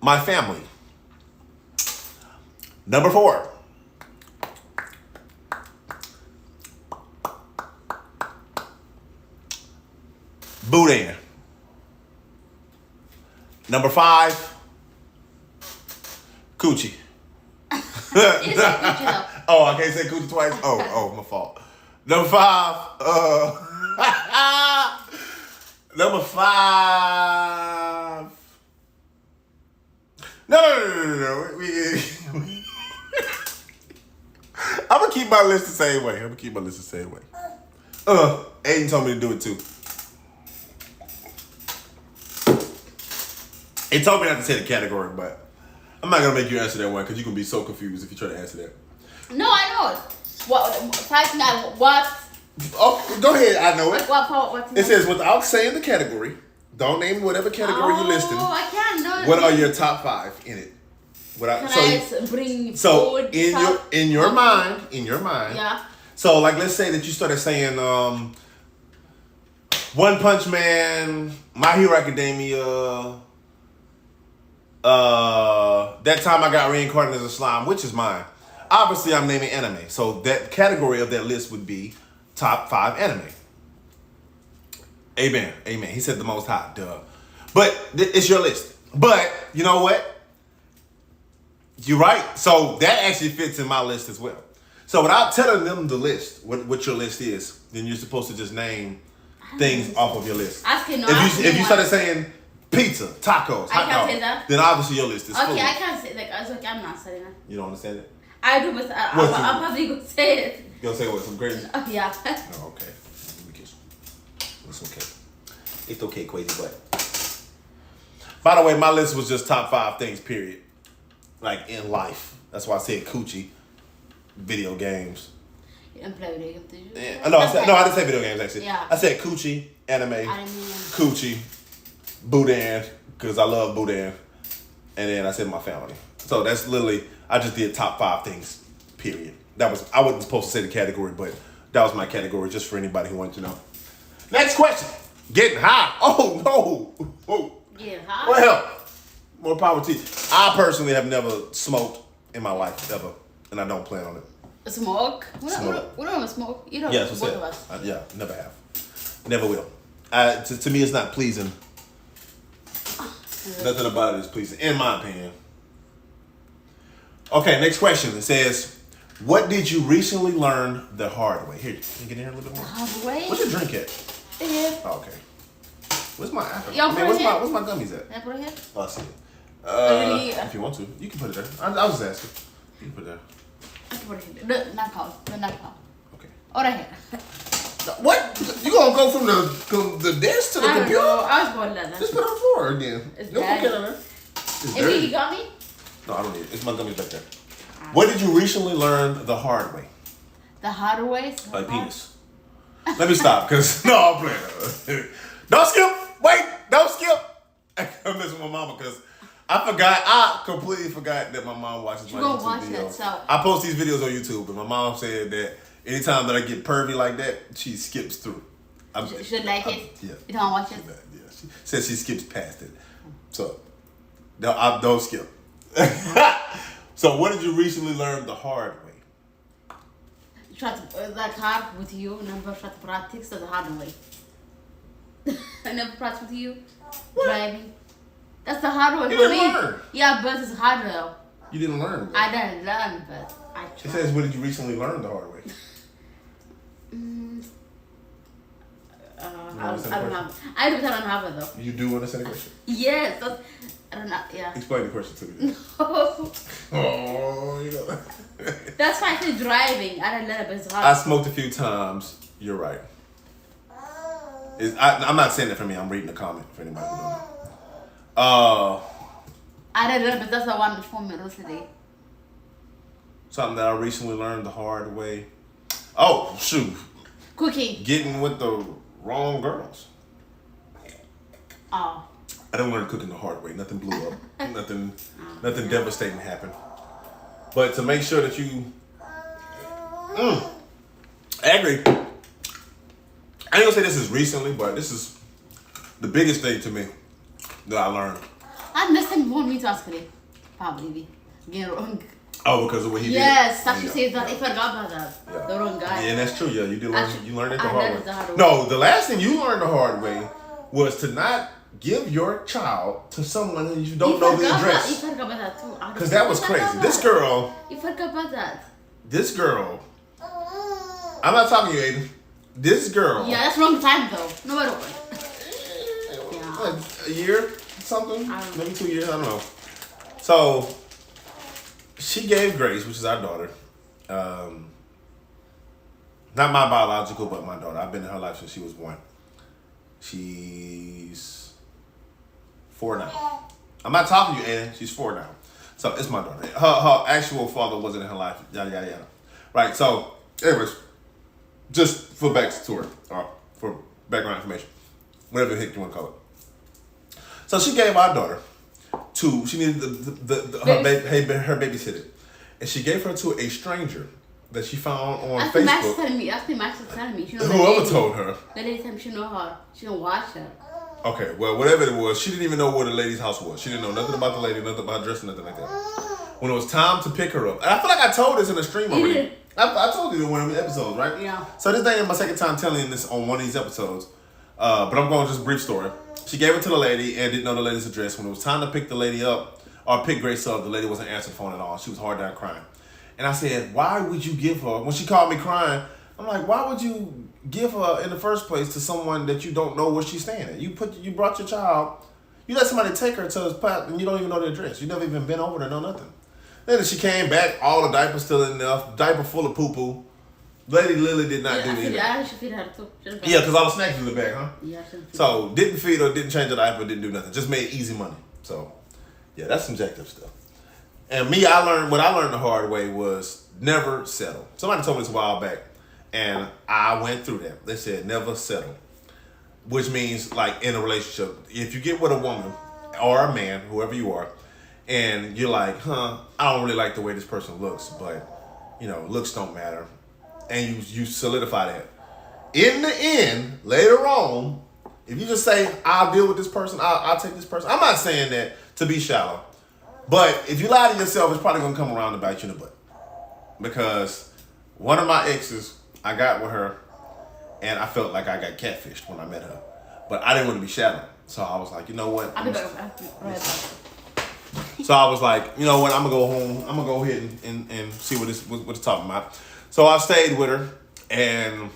My family. Number 4. Boudin. Number 5. Coochie. You said Gucci though. Oh, I can't say coochie twice? Oh, my fault. Number 5. Number 5. No. I'm gonna keep my list the same way. Aiden told me to do it too. He told me not to say the category, but I'm not gonna make you answer that one because you can be so confused if you try to answer that. No, I know. What? 5 now. What? Oh, go ahead. I know it. What? It says without saying the category. Don't name whatever category you listed. Oh, I can't know. What are your top 5 in it? Can I bring food? in stuff? your mind. Yeah. So like, let's say that you started saying One Punch Man, My Hero Academia. That time I got reincarnated as a slime, which is mine. Obviously, I'm naming anime, so that category of that list would be top 5 anime. Amen. He said the Most High, duh. But it's your list. But you know what? You're right. So that actually fits in my list as well. So without telling them the list, what your list is, then you're supposed to just name things off of your list. If you started saying pizza, tacos, hot can't dog, say that. then obviously your list is full. Okay, I can't say like it's okay. I'm not saying that. You don't understand it? I do, but I'm probably gonna say it. You gonna say what? Some crazy? Oh, yeah. Oh, okay. Let me kiss you. It's okay. It's okay, crazy butt. By the way, my list was just top 5 things, period. Like in life. That's why I said coochie. video games. You didn't play video games, did you? Yeah. No, I didn't say video games actually. Yeah. I said coochie, anime, Anime. coochie, boudin, because I love boudin, and then I said my family. So that's literally, I just did top 5 things, period. That was, I wasn't supposed to say the category, but that was my category just for anybody who wanted to know. Next question. Getting high. Oh, no. Oh. Getting high? Well, more power to you. I personally have never smoked in my life, ever, and I don't plan on it. Smoke? We Smoke. don't smoke. You don't. Yeah, that's both what of I us. said. Yeah, never have. Never will. To me, it's not pleasing. Nothing about it is pleasing, in my opinion. Okay, next question. It says, what did you recently learn the hard way? Here, can you get in here a little bit more? Hard way? What's your drink at? Yeah. Oh, okay. Where's my apple? Y'all put it where's here? my gummies at? Can I put it here? Oh, I see it. Really? If you want to, you can put it there. I was just asking. You can put it there. I can put it here. No, not call. No, not call. Okay. Oh, right here. What? You gonna go from the desk to the I don't computer? know. I was born like that. Just put it on the floor again. It's Don't dirty. put it on there. It's If dirty. you got me? No, I don't need it. It's my gummies back there. What did you recently learn the hard way? The harder way? Like penis. Let me stop, because no, I'm playing. Don't skip. Wait, don't skip. I miss my mama because I completely forgot that my mom watches my gonna YouTube watch videos. that, so- I post these videos on YouTube, but my mom said that anytime that I get pervy like that, she skips through. You should like it? Yeah. You don't watch it? Yeah, she says she skips past it. So, don't skip. So, what did you recently learn the hard way? You try to, like hard with you, never try to practice the hard way. I never practice with you. Driving. That's the hard way You for didn't me. learn. Yeah, but it's hard though. You didn't learn. I didn't learn, but I It tried. says, what did you recently learn the hard way? I don't have. I don't have it though. You do understand the question? Yes, that's, I don't know. Yeah. Explain the question to me. No. Oh, you know. That's why I said driving. I don't learn, but it's I hard. smoked a few times. You're right. I'm not saying that for me. I'm reading the comment for anybody who don't know. I didn't learn, but that's the one for me today. Something that I recently learned the hard way. Oh, shoot. Cooking. Getting with the wrong girls. Oh. I didn't learn cooking the hard way. Nothing blew up. nothing devastating happened. But to make sure that you... I agree. I ain't gonna say this is recently, but this is the biggest thing to me that I learned. And next time you want me to ask it. Probably. Get wrong. Oh, because of what he Yes, did? Sashi says that. I forgot about that. Yeah. The wrong guy. Yeah, and that's true. Yeah, you did learn. Actually, You learned it the I hard learned way. it the hard way. No, the last thing you learned the hard way was to not give your child to someone who you don't know the You address. forgot about that too. Because that was crazy. This girl, You forgot about that. I'm not talking to you, Aiden. This girl, Yeah, that's wrong time though. No matter what. Yeah. what, a year, something, I don't know. maybe 2 years, I don't know. So, she gave Grace, which is our daughter, not my biological, but my daughter. I've been in her life since she was 1. She's 4 now. I'm not talking to you, Aiden. She's 4 now. So, it's my daughter. Her actual father wasn't in her life. Yada, yada, yada. Right, so, anyways, just for backstory, or for background information, whatever the heck you want to call it. So, she gave our daughter she needed her babysitter. And she gave her to a stranger that she found on After Max Facebook. telling me, she know the Whoever lady. told her. The lady told me she know her. She don't watch her. Okay, well, whatever it was, she didn't even know where the lady's house was. She didn't know nothing about the lady, nothing about her dress, nothing like that. When it was time to pick her up, and I feel like I told this in the stream already. did. I told you in one of the episodes, right? Yeah. So this thing is my second time telling this on one of these episodes, but I'm going just a brief story. She gave it to the lady and didn't know the lady's address. When it was time to pick the lady up, or pick Grace up, the lady wasn't answering the phone at all. She was hard down crying. And I said, why would you give her, when she called me crying, I'm like, why would you give her in the first place to someone that you don't know where she's staying at? You brought your child, you let somebody take her to his spot and you don't even know the address. You never even been over there, know nothing. Then she came back, all the diapers still in there, diaper full of poo-poo. Lady Lily did not do anything. I should feed her too. Yeah, because all the snacks was in the back, huh? Yeah, I should feed So, didn't feed her, didn't change the diaper, didn't do nothing. Just made easy money. So, yeah, that's some jacked up stuff. And what I learned the hard way was never settle. Somebody told me this a while back, and I went through that. They said never settle, which means like in a relationship, if you get with a woman or a man, whoever you are, and you're like, I don't really like the way this person looks, but looks don't matter, and you solidify that. In the end, later on, if you just say, I'll deal with this person, I'll take this person. I'm not saying that to be shallow. But if you lie to yourself, it's probably going to come around and bite you in the butt. Because one of my exes, I got with her, and I felt like I got catfished when I met her. But I didn't want to be shallow. So I was like, you know what? So I was like, you know what? I'm going to go home. I'm going to go ahead and see what it's talking about. So I stayed with her. And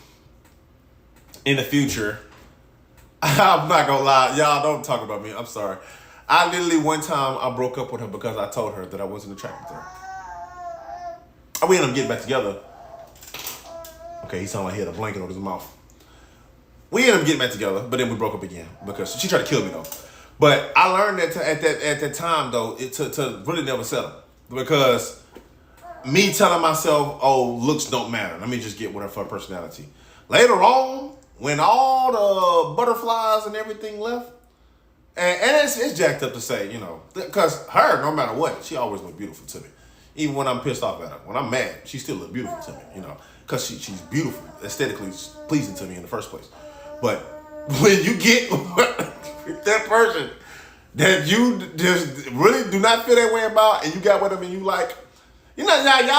in the future, I'm not going to lie. Y'all don't talk about me. I'm sorry. I literally one time I broke up with her because I told her that I wasn't attracted to her. We ended up getting back together. Okay, he sounded like he had a blanket over his mouth. We ended up getting back together, but then we broke up again because she tried to kill me though. But I learned that at that time though, to really never settle, because me telling myself, oh, looks don't matter. Let me just get with her for her personality. Later on, when all the butterflies and everything left. And it's jacked up to say, because her, no matter what, she always looked beautiful to me. Even when I'm pissed off at her. When I'm mad, she still look beautiful to me, because she's beautiful, aesthetically pleasing to me in the first place. But when you get that person that you just really do not feel that way about, and you got with them and you like, y'all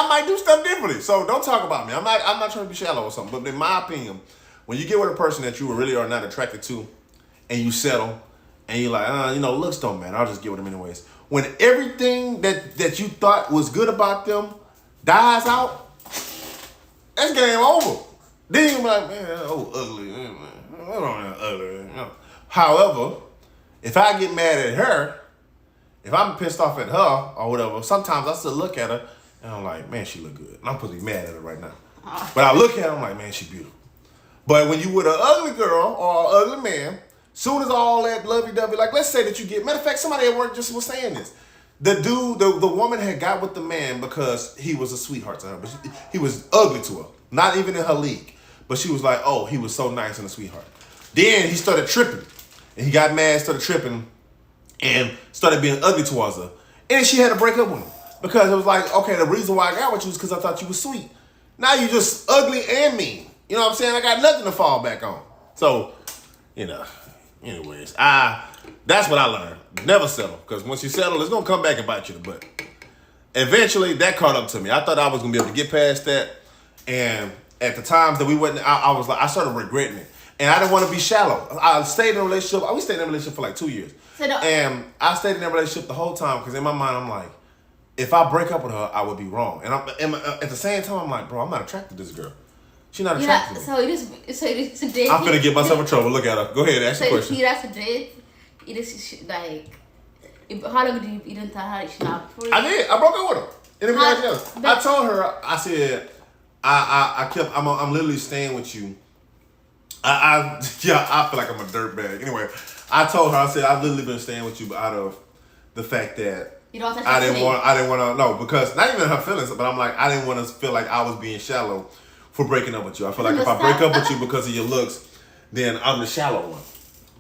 might do stuff differently. So don't talk about me. I'm not trying to be shallow or something. But in my opinion, when you get with a person that you really are not attracted to, and you settle, and you're like, looks don't matter, I'll just get with them anyways. When everything that you thought was good about them dies out, that's game over. Then you're like, man, ugly. Ugly. However, if I get mad at her, if I'm pissed off at her or whatever, sometimes I still look at her and I'm like, man, she look good. And I'm supposed to be mad at her right now. But I look at her, I'm like, man, she beautiful. But when you with an ugly girl or an ugly man, soon as all that lovey-dovey, like let's say that you get, matter of fact, somebody at work just was saying this. The woman had got with the man because he was a sweetheart to her, but he was ugly to her, not even in her league. But she was like, oh, he was so nice and a sweetheart. Then he started tripping, and he got mad, started tripping, and started being ugly towards her. And she had to break up with him because it was like, okay, the reason why I got with you is because I thought you were sweet. Now you just ugly and mean. You know what I'm saying? I got nothing to fall back on. So, anyways, that's what I learned. Never settle, because once you settle, it's gonna come back and bite you in the butt. Eventually, that caught up to me. I thought I was gonna be able to get past that, and at the times that we wasn't, I started regretting it, and I didn't want to be shallow. I stayed in a relationship. We stayed in a relationship for like 2 years, and I stayed in that relationship the whole time because in my mind I'm like, if I break up with her, I would be wrong, and at the same time I'm like, bro, I'm not attracted to this girl. She's not attracted to me. So it is a date. I'm finna get myself in trouble. Look at her. Go ahead, ask the question. So that's a date. It is like, how long did you tell her she not for you? I did. I broke up with her. And everybody else. I told her. I said, I'm literally staying with you. I feel like I'm a dirtbag. Anyway, I told her. I said I've literally been staying with you out of the fact that I didn't want to know, because not even her feelings, but I'm like, I didn't want to feel like I was being shallow for breaking up with you. I feel like if I break up with you because of your looks, then I'm the shallow one.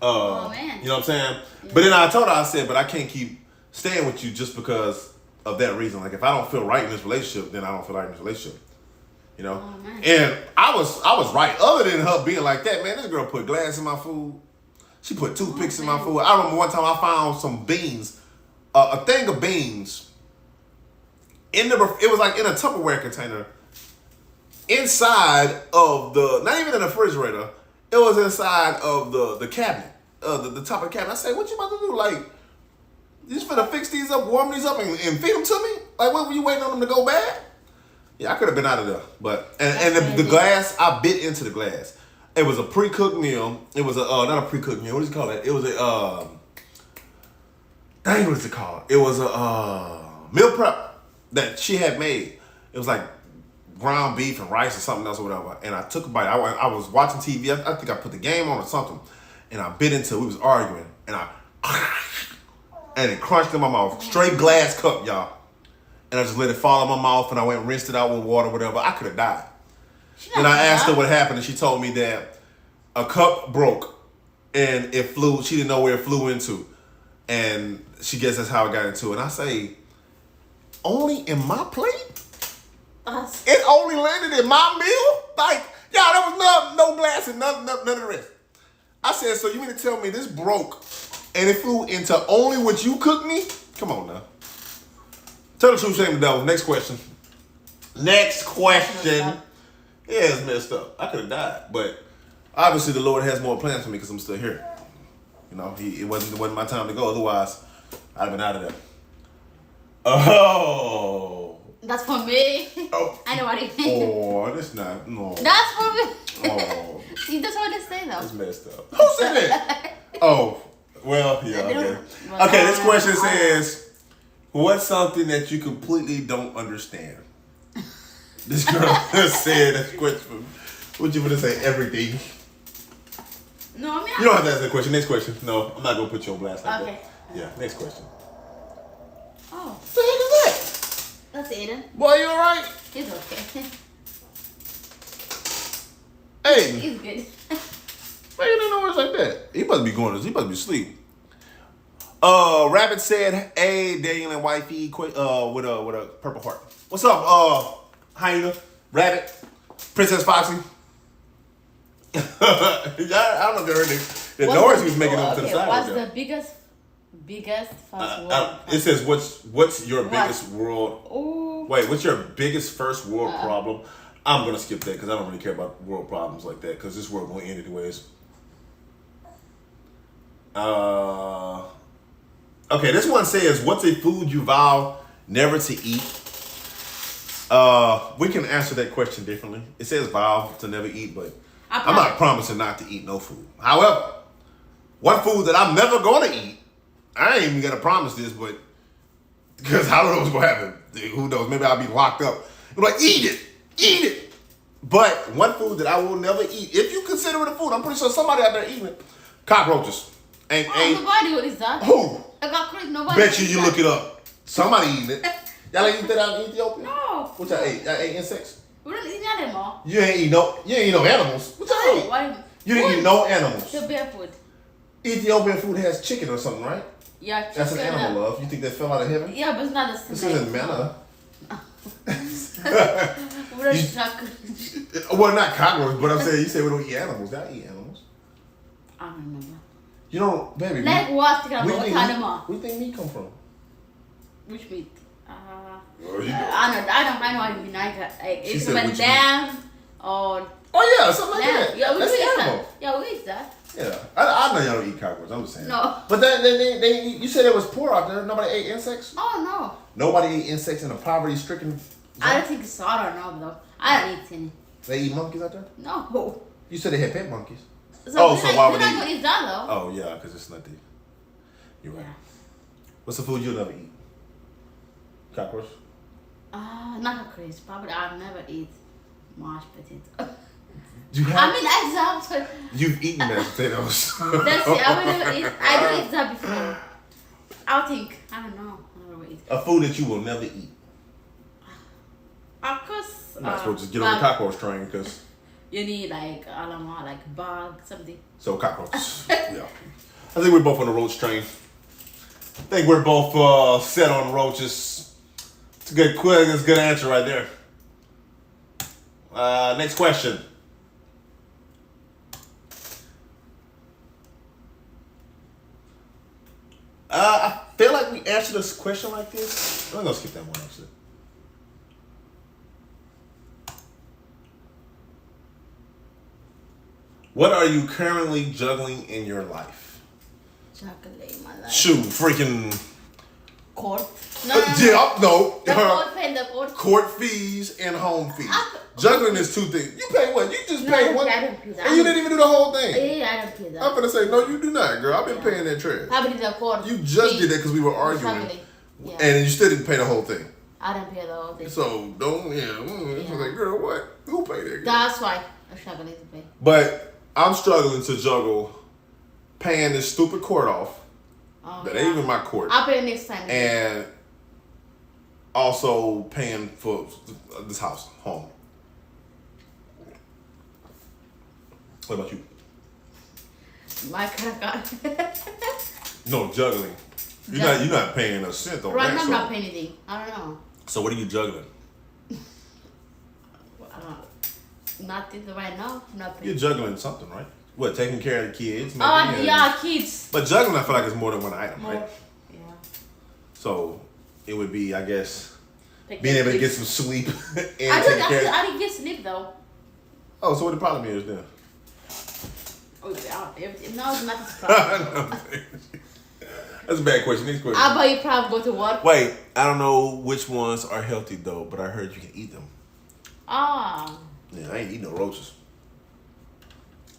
Oh man. You know what I'm saying? Yeah. But then I told her, I said, but I can't keep staying with you just because of that reason. Like if I don't feel right in this relationship, then I don't feel right in this relationship. Oh, and I was right. Other than her being like that, man, this girl put glass in my food. She put toothpicks in my food. I remember one time I found some beans, a thing of beans it was like in a Tupperware container. Inside of not even in the refrigerator, it was inside of the cabinet, the top of the cabinet. I said, what you about to do? Like, you just finna fix these up, warm these up, and feed them to me? Like, what were you waiting on them to go bad? Yeah, I could have been out of there. But, and the glass, I bit into the glass. It was a pre-cooked meal. It was not a pre-cooked meal. What do you call it? It was what is it called? It was a meal prep that she had made. It was like ground beef and rice or something else or whatever. And I took a bite. I was watching TV. I think I put the game on or something. And I bit into it. We was arguing. And it crunched in my mouth. Straight glass cup, y'all. and I just let it fall in my mouth, and I went and rinsed it out with water, whatever. I could have died. And I asked her what happened, and she told me that a cup broke, and it flew. She didn't know where it flew into, and she guessed that's how it got into it. And I say, only in my plate? It only landed in my meal? Like, y'all, there was no glass and none of the rest. I said, so you mean to tell me this broke and it flew into only what you cooked me? Come on now. Tell the truth, shame the devil. Next question. Next question. Yeah, it's messed up. I could have died, but obviously the Lord has more plans for me because I'm still here. You know, it wasn't my time to go. Otherwise, I'd have been out of there. Oh. That's for me. Oh. I know what you mean. Oh, that's not. No. That's for me. Oh. See, that's what they say though. It's messed up. Who said that? Oh. Well, yeah, okay. Okay, this question says, what's something that you completely don't understand? This girl said that question. What you gonna say? Everything. No, I mean, you don't have to ask that question. Next question. No, I'm not gonna put you on blast like okay. that. Yeah, next question. Oh. What the heck is that? That's Aiden. Boy, you alright? He's okay. Aiden. He's good. Why you didn't noise like that? He must be asleep. Rabbit said, "Hey, Daniel and wifey, with a purple heart. What's up, hyena, rabbit, Princess Foxy?" I don't know if you heard the noise he was making up to the side. What's the biggest first world? It says, "What's your biggest world?" Ooh. Wait, what's your biggest first world problem? I'm gonna skip that because I don't really care about world problems like that because this world won't end anyways. Okay, this one says, what's a food you vow never to eat? We can answer that question differently. It says vow to never eat, but I'm not promising not to eat no food. However, one food that I'm never going to eat, I ain't even going to promise this, but because I don't know what's going to happen. Who knows? Maybe I'll be locked up. I'm like, eat it. But one food that I will never eat, if you consider it a food, I'm pretty sure somebody out there eating it. Cockroaches. Nobody will eat that. Who? I got crazy. Nobody. Bet you look it up. Somebody eating it. Y'all ain't eat that out in Ethiopia? No. What y'all ate? Y'all ate insects? We don't eat animal. You ain't eat no animals. What y'all ate? Why? You didn't eat no animals. The bear food. Ethiopian food has chicken or something, right? Yeah, chicken. That's an animal, love. You think that fell out of heaven? Yeah, but it's not the same. This isn't manna. Well, not cockroaches, but I'm saying you say we don't eat animals. I eat animals. I don't remember. You know, baby. Like what? What animal? Where do you think meat come from? Which meat? Oh, I know. I mean, like it's when which lamb or. Oh yeah, something like that. Yeah, we That's eat animal. that. Yeah, we eat that. Yeah, I know y'all don't eat cockroaches. I'm just saying. No. But then you said it was poor out there. Nobody ate insects. Oh no. Nobody ate insects in a poverty-stricken. I don't think so. I don't know though. I don't eat any. They eat monkeys out there. No. You said they had pet monkeys. So so why would they? they? Not gonna eat that though. Oh yeah, because it's not the. You're right. Yeah. What's the food you'll never eat? Cockroach. Not a crazy. Probably I'll never eat mashed potato. You have. I mean, example. You've eaten mashed potatoes. That's it. I will never eat. I don't eat that before. I'll think. I don't know. I never eat. A food that you will never eat. Of course. I'm not supposed to get on the cockroach train because. You need like I don't know, like bug something. So cockroaches. Yeah. I think we're both on the roach train. I think we're both set on roaches. It's a good quiz. It's a good answer right there. Next question. I feel like we answered this question like this. I'm gonna skip that one actually. What are you currently juggling in your life? Juggling my life. Shoot, freaking Court. No. The court. Court fees and home fees. Juggling is two things. You pay what? You just pay one. I don't pay that. And you didn't even do the whole thing. Yeah, I don't pay that. I'm gonna say no. You do not, girl. I've been paying that trash. I did the court. You just did that because we were arguing, Yeah. and you still didn't pay the whole thing. I didn't pay the whole thing. So don't. It's like, girl, what? Who paid that? Girl? That's why I'm struggling to pay. But I'm struggling to juggle paying this stupid court off. That ain't even my court. I'll pay next time. And also paying for this home. What about you? My credit card. No, juggling. You're not paying a cent on Right that. now, I'm so. not paying anything. I don't know. So what are you juggling? I don't know. Nothing right now. Not paying. You're juggling something, right? What, taking care of the kids? Maybe, Oh, yeah, kids. But juggling, I feel like it's more than one item, More. right? Yeah. So it would be, I guess, Take being care able of to get kids. some sleep and I taking care. didn't get sleep though. Oh, so what the problem is then? Oh, no, it's not this problem. That's a bad question. Next question. How about you probably go to work? Wait, I don't know which ones are healthy though, but I heard you can eat them. Ah. Yeah, I ain't eating no roaches.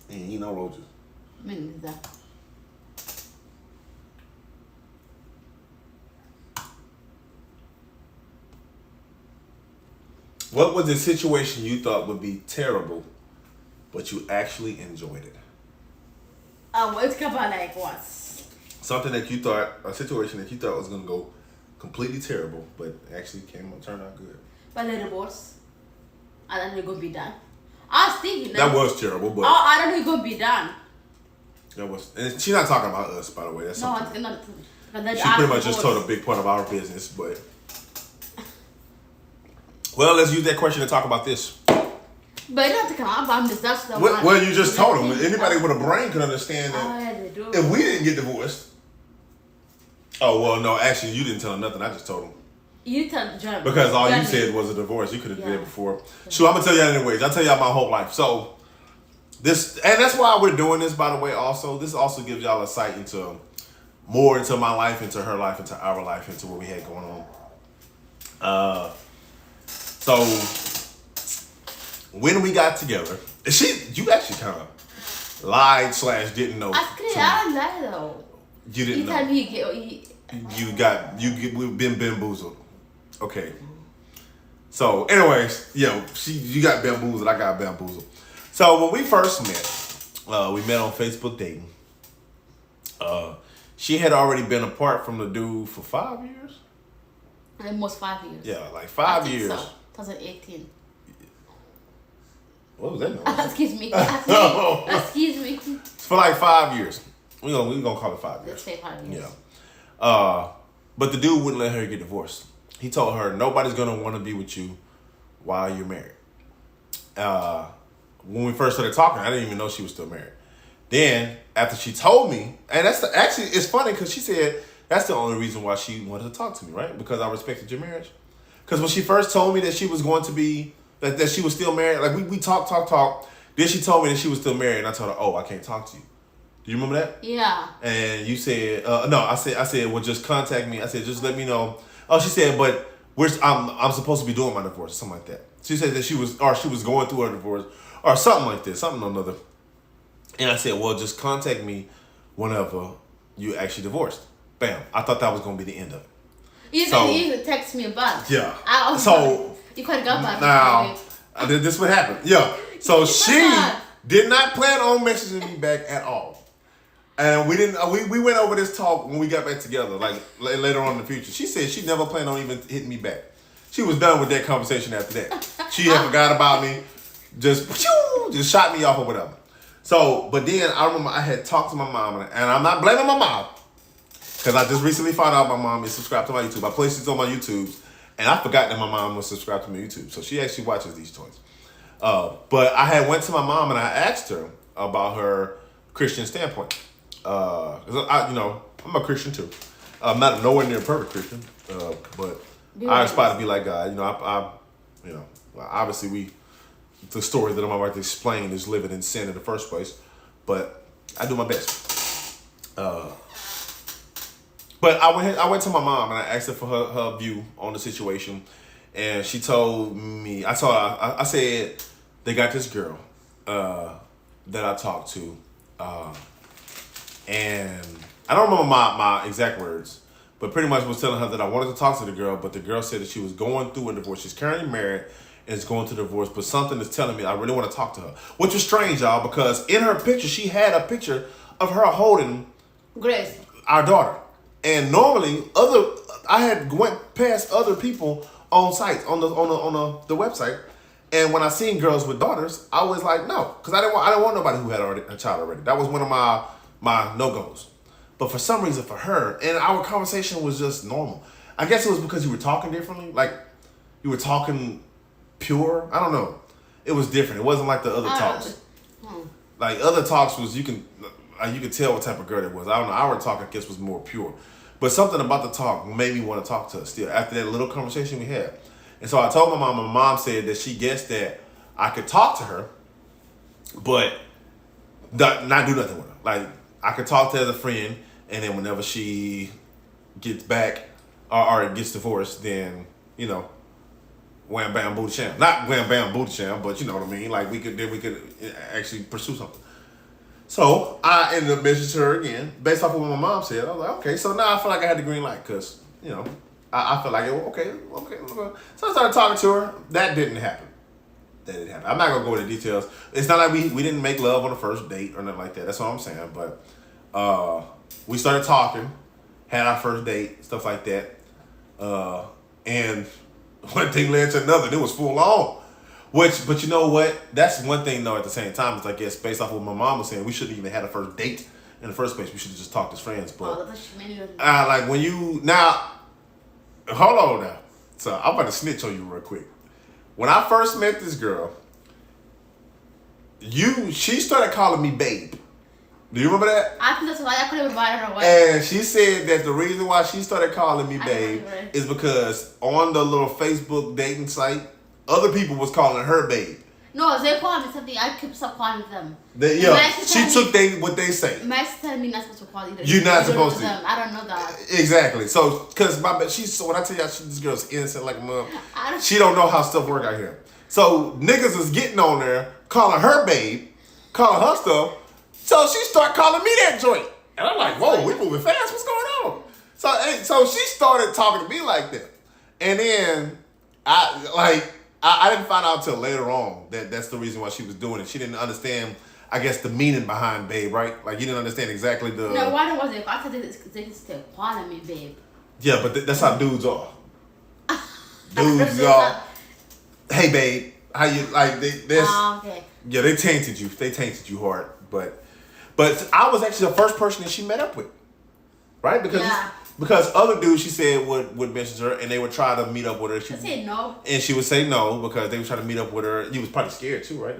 I ain't eating no roaches. Me neither. What was the situation you thought would be terrible, but you actually enjoyed it? It's about like what? Something that you thought, a situation that you thought was gonna go completely terrible, but actually turned out good. But the divorce. I don't know it's gonna be done. I was thinking That was terrible, but I don't know it's gonna be done. that was. And she's not talking about us, by the way. That's No, something. it's not. She pretty much just told a big part of our business, but. Well, let's use that question to talk about this. But it doesn't come up. I'm just that's the Well, one. you just told them. Anybody with a brain could understand that. I had to do If we didn't get divorced. Oh, well, no, actually, you didn't tell him nothing. I just told him. You tell John. Because all you John- said was a divorce. You could have did Yeah. it before. So I'm going to tell y'all anyways. I'll tell y'all my whole life. So, this, and that's why we're doing this, by the way, also. This also gives y'all a sight into more into my life, into her life, into our life, into what we had going on. So, when we got together, you actually kind of lied / didn't know. I didn't lie though. You didn't know. Anytime he We've been bamboozled. Okay. So, anyways, you got bamboozled. I got bamboozled. So when we first met, we met on Facebook dating. She had already been apart from the dude for 5 years. almost 5 years. Yeah, like 5 years. So 2018. What was that noise? Excuse me. Excuse me. For like 5 years. We gonna call it 5 years. Let's say 5 years. Yeah. But the dude wouldn't let her get divorced. He told her nobody's gonna want to be with you while you're married. When we first started talking, I didn't even know she was still married. Then after she told me, and actually it's funny because she said that's the only reason why she wanted to talk to me, right? Because I respected your marriage. Because when she first told me that she was going to be that she was still married, like we talk. Then she told me that she was still married, and I told her, "Oh, I can't talk to you." Do you remember that? Yeah. And you said, no, I said, well, just contact me. I said, just let me know. Oh, she said, but I'm supposed to be doing my divorce, or something like that. She said that she was going through her divorce, or something like this, something or another. And I said, well, just contact me whenever you actually divorced. Bam. I thought that was going to be the end of it. You even text me back. Yeah. So you could have got back. Now, this what happened. Yeah. So You she forgot. did not plan on messaging me back at all. And we didn't. We went over this talk when we got back together, like later on in the future. She said she never planned on even hitting me back. She was done with that conversation after that. She had forgot about me, just shot me off or whatever. So, but then I remember I had talked to my mom, and I'm not blaming my mom because I just recently found out my mom is subscribed to my YouTube. I placed this on my YouTubes, and I forgot that my mom was subscribed to my YouTube, so she actually watches these toys. But I had went to my mom and I asked her about her Christian standpoint. 'Cause I'm a Christian too. I'm not nowhere near a perfect Christian, but I aspire to be like God. Obviously the story that I'm about to explain is living in sin in the first place, but I do my best. But I went to my mom and I asked her for her view on the situation, and she told me. I said they got this girl that I talked to. And I don't remember my exact words, but pretty much was telling her that I wanted to talk to the girl, but the girl said that she was going through a divorce. She's currently married and is going through a divorce, but something is telling me I really want to talk to her. Which was strange, y'all, because in her picture, she had a picture of her holding Grace. our daughter. And normally, I had went past other people on sites on the website, and when I seen girls with daughters, I was like, no, because I didn't want nobody who had a child already. That was one of my no goes. But for some reason, for her, and our conversation was just normal. I guess it was because you were talking differently, like you were talking pure. I don't know. It was different. It wasn't like the other talks. Like other talks was you could tell what type of girl it was. I don't know. Our talk, I guess, was more pure. But something about the talk made me want to talk to her still after that little conversation we had. And so I told my mom. My mom said that she guessed that I could talk to her, but not do nothing with her. Like I could talk to her as a friend, and then whenever she gets back or gets divorced, then wham bam booty sham. Not wham bam booty sham, but you know what I mean. Like we could actually pursue something. So I ended up messaging her again, based off of what my mom said. I was like, okay. So now I feel like I had the green light because I feel like okay. So I started talking to her. That didn't happen. I'm not gonna go into details. It's not like we didn't make love on the first date or nothing like that. That's what I'm saying. But we started talking, had our first date, stuff like that, and one thing led to another. It was full on. But you know what? That's one thing though. At the same time, it's I guess based off of what my mom was saying, we shouldn't even had a first date in the first place. We should have just talked as friends. But like when you now, hold on now. So I'm about to snitch on you real quick. When I first met this girl, she started calling me babe. Do you remember that? I think that's why I couldn't invite her away. And she said that the reason why she started calling me babe is because on the little Facebook dating site, other people was calling her babe. No, they called me something. I kept stop calling them. She took what they say. Max telling me not supposed to call either. You're not supposed to. I don't know that. Exactly. So, because when I tell y'all this girl's innocent like a mom, she don't know how stuff work out here. So niggas is getting on there, calling her babe, calling her stuff. So she start calling me that joint. And I'm like, whoa, we moving fast. What's going on? So she started talking to me like that. And then I didn't find out till later on that that's the reason why she was doing it. She didn't understand, I guess, the meaning behind babe, right? Like you didn't understand exactly the. No, why was it? I thought they still calling me babe. Yeah, but that's how dudes are. Dudes are. Hey babe, how you like? Okay. Yeah, they tainted you. They tainted you hard, but I was actually the first person that she met up with, right? Because other dudes, she said, would message her and they would try to meet up with her. She said no. And she would say no because they would try to meet up with her. You was probably scared too, right?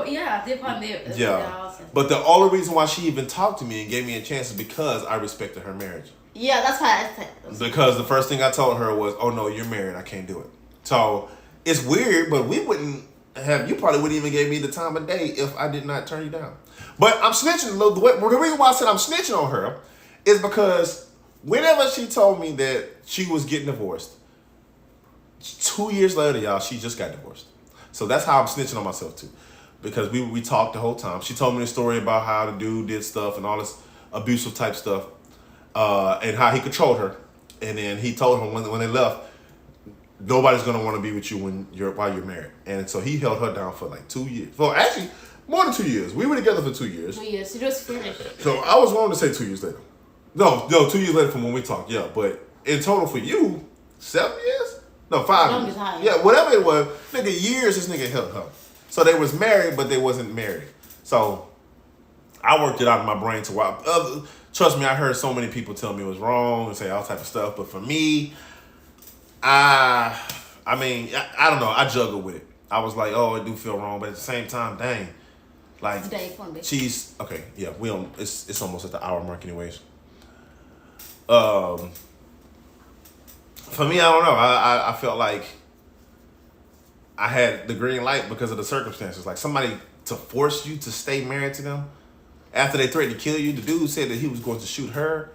Yeah, they probably did. Yeah. But the only reason why she even talked to me and gave me a chance is because I respected her marriage. Yeah, that's why I said. Because the first thing I told her was, oh no, you're married. I can't do it. So it's weird, but you probably wouldn't even give me the time of day if I did not turn you down. But I'm snitching. The reason why I said I'm snitching on her is because whenever she told me that she was getting divorced, 2 years later, y'all, she just got divorced. So that's how I'm snitching on myself too. Because we talked the whole time. She told me the story about how the dude did stuff and all this abusive type stuff. And how he controlled her. And then he told her when they left, nobody's going to want to be with you while you're married. And so he held her down for like 2 years. Well, actually, more than 2 years. We were together for 2 years. 2 years. She just finished. So I was wrong to say 2 years later. No, 2 years later from when we talked, yeah. But in total for you, 7 years? No, 5 years. Yeah, whatever it was, years this nigga held her. So they was married, but they wasn't married. So I worked it out in my brain to why. Trust me, I heard so many people tell me it was wrong and say all type of stuff. But for me, I don't know. I juggled with it. I was like, oh, it do feel wrong, but at the same time, dang, like she's okay. Yeah, it's almost at the hour mark, anyways. For me, I don't know. I felt like I had the green light because of the circumstances. Like somebody to force you to stay married to them after they threatened to kill you. The dude said that he was going to shoot her,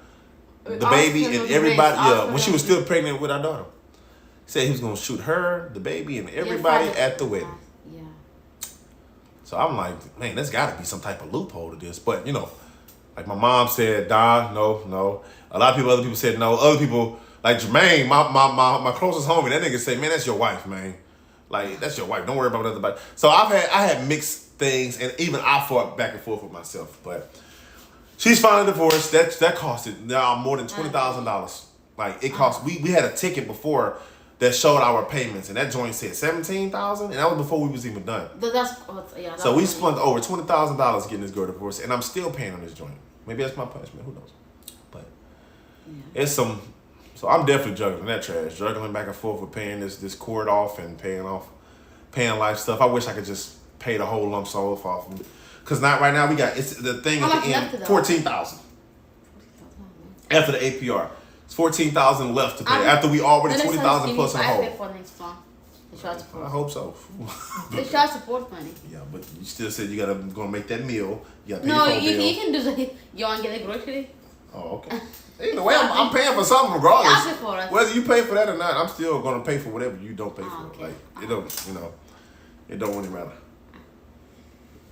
the baby, and everybody. Yeah, when she was still pregnant with our daughter. Said he was going to shoot her, the baby, and everybody at the wedding. Yeah. So I'm like, man, there's got to be some type of loophole to this. But, like my mom said, Don, no. Other people said no. Other people, like Jermaine, my closest homie, that nigga said, man, that's your wife, man. Like, that's your wife. Don't worry about anybody. So I had mixed things, and even I fought back and forth with myself. But she's finally divorced. That costed now more than $20,000. Like it cost. We had a ticket before that showed our payments, and that joint said $17,000, and that was before we was even done. So we spent over $20,000 getting this girl divorced, and I'm still paying on this joint. Maybe that's my punishment. Who knows? But it's some. So I'm definitely juggling that trash, juggling back and forth with paying this court off and paying life stuff. I wish I could just pay the whole lump sum off, because not right now we got it's the thing How at much the left end though? 14,000 after the APR. It's 14,000 left to pay after we already 20,000 plus in the I pay hole. for next month. The child I support. hope so. The child support money. Yeah, but you still said you gotta go make that meal. You gotta pay No, your phone you bill. can do the. You want to get the grocery? Oh, okay. Either way, I'm paying for something regardless. Yeah, I pay for it. Whether you pay for that or not, I'm still gonna pay for whatever you don't pay for. Oh, okay. Like it don't, it don't really matter.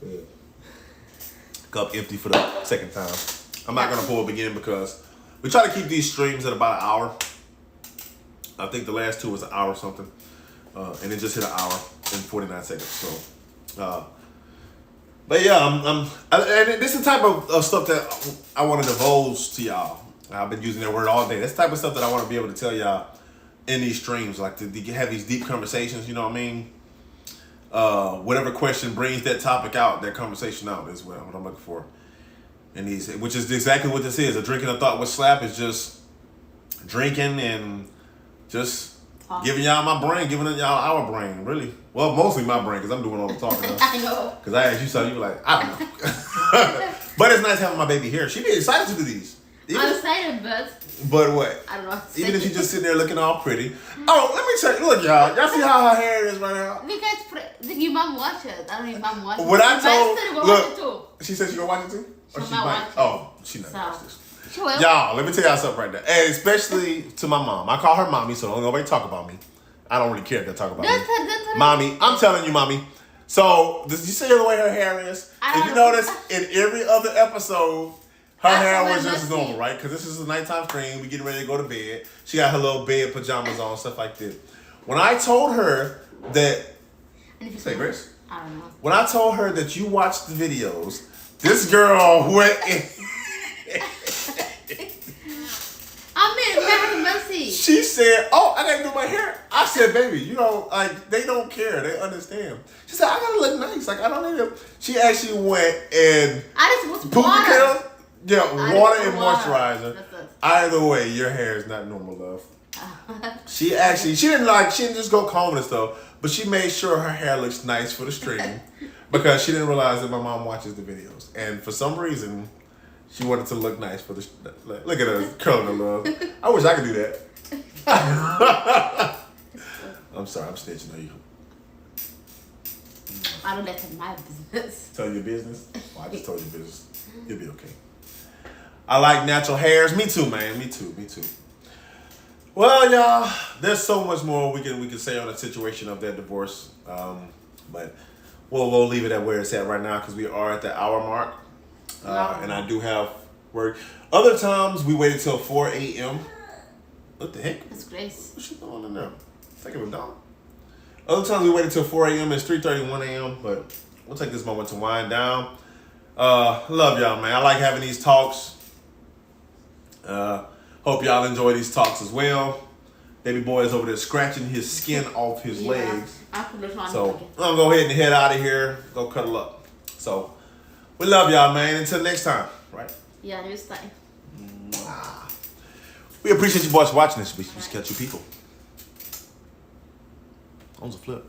Yeah. Cup empty for the second time. I'm not gonna pull it again because we try to keep these streams at about an hour. I think the last two was an hour or something, and it just hit an hour and 49 seconds. So, but yeah, and this is the type of stuff that I want to divulge to y'all. I've been using that word all day. That's the type of stuff that I want to be able to tell y'all in these streams, like to have these deep conversations. You know what I mean? Whatever question brings that topic out, that conversation out is what I'm looking for. And which is exactly what this is. A drinking a thought with slap is just drinking and just giving y'all my brain, giving y'all our brain, really. Well, mostly my brain, because I'm doing all the talking. I know. Because I asked you something, you were like, I don't know. But it's nice having my baby here. She'd be excited to do these. I'm excited, But what? I don't know. Even if she just sitting there looking all pretty. Oh, let me tell you. Look, y'all see how her hair is right now? Because your mom watch it. I don't know if mom watch it. What I told, My sister will watch it too. look, she said she gonna watch it too? Or She she might might? watch it. Oh, she never So. watched this. She will. Y'all, let me tell y'all something right now. And especially to my mom. I call her mommy, so don't nobody talk about me. I don't really care if they talk about me. Mommy, I'm telling you, mommy. So, did you see the way her hair is? If you notice, in every other episode, her hair was just normal, right? Because this is a nighttime stream. We getting ready to go to bed. She got her little bed pajamas on, stuff like this. When I told her that... Say, Grace? I don't know. When I told her that you watched the videos, this girl went in... I'm messy. She said, "Oh, I gotta do my hair." I said, "Baby, they don't care. They understand." She said, "I gotta look nice. Like I don't need to." She actually went and I just put pooped water. water and moisturizer. That's it. Either way, your hair is not normal, love. She didn't just go combing and stuff, but she made sure her hair looks nice for the stream because she didn't realize that my mom watches the videos, and for some reason. She wanted to look nice for the... Look at her curling her love. I wish I could do that. I'm sorry, I'm snitching on you. I don't let my business. Tell your business? Well, I just told your business. You'll be okay. I like natural hairs. Me too, man. Me too. Well, y'all, there's so much more we can say on the situation of that divorce. But we'll leave it at where it's at right now because we are at the hour mark. And I do have work. Other times we waited till 4 a.m. What the heck? That's Grace. What's she doing in there? Think of a dog. Other times we waited till 4 a.m. It's 3:31 a.m. But we'll take this moment to wind down. Love y'all, man. I like having these talks. Hope y'all enjoy these talks as well. Baby boy is over there scratching his skin off his legs. So I'm gonna go ahead and head out of here. Go cuddle up. So. We love y'all, man. Until next time, right? Yeah, next time. We appreciate you boys watching this. We catch you people. On the flip.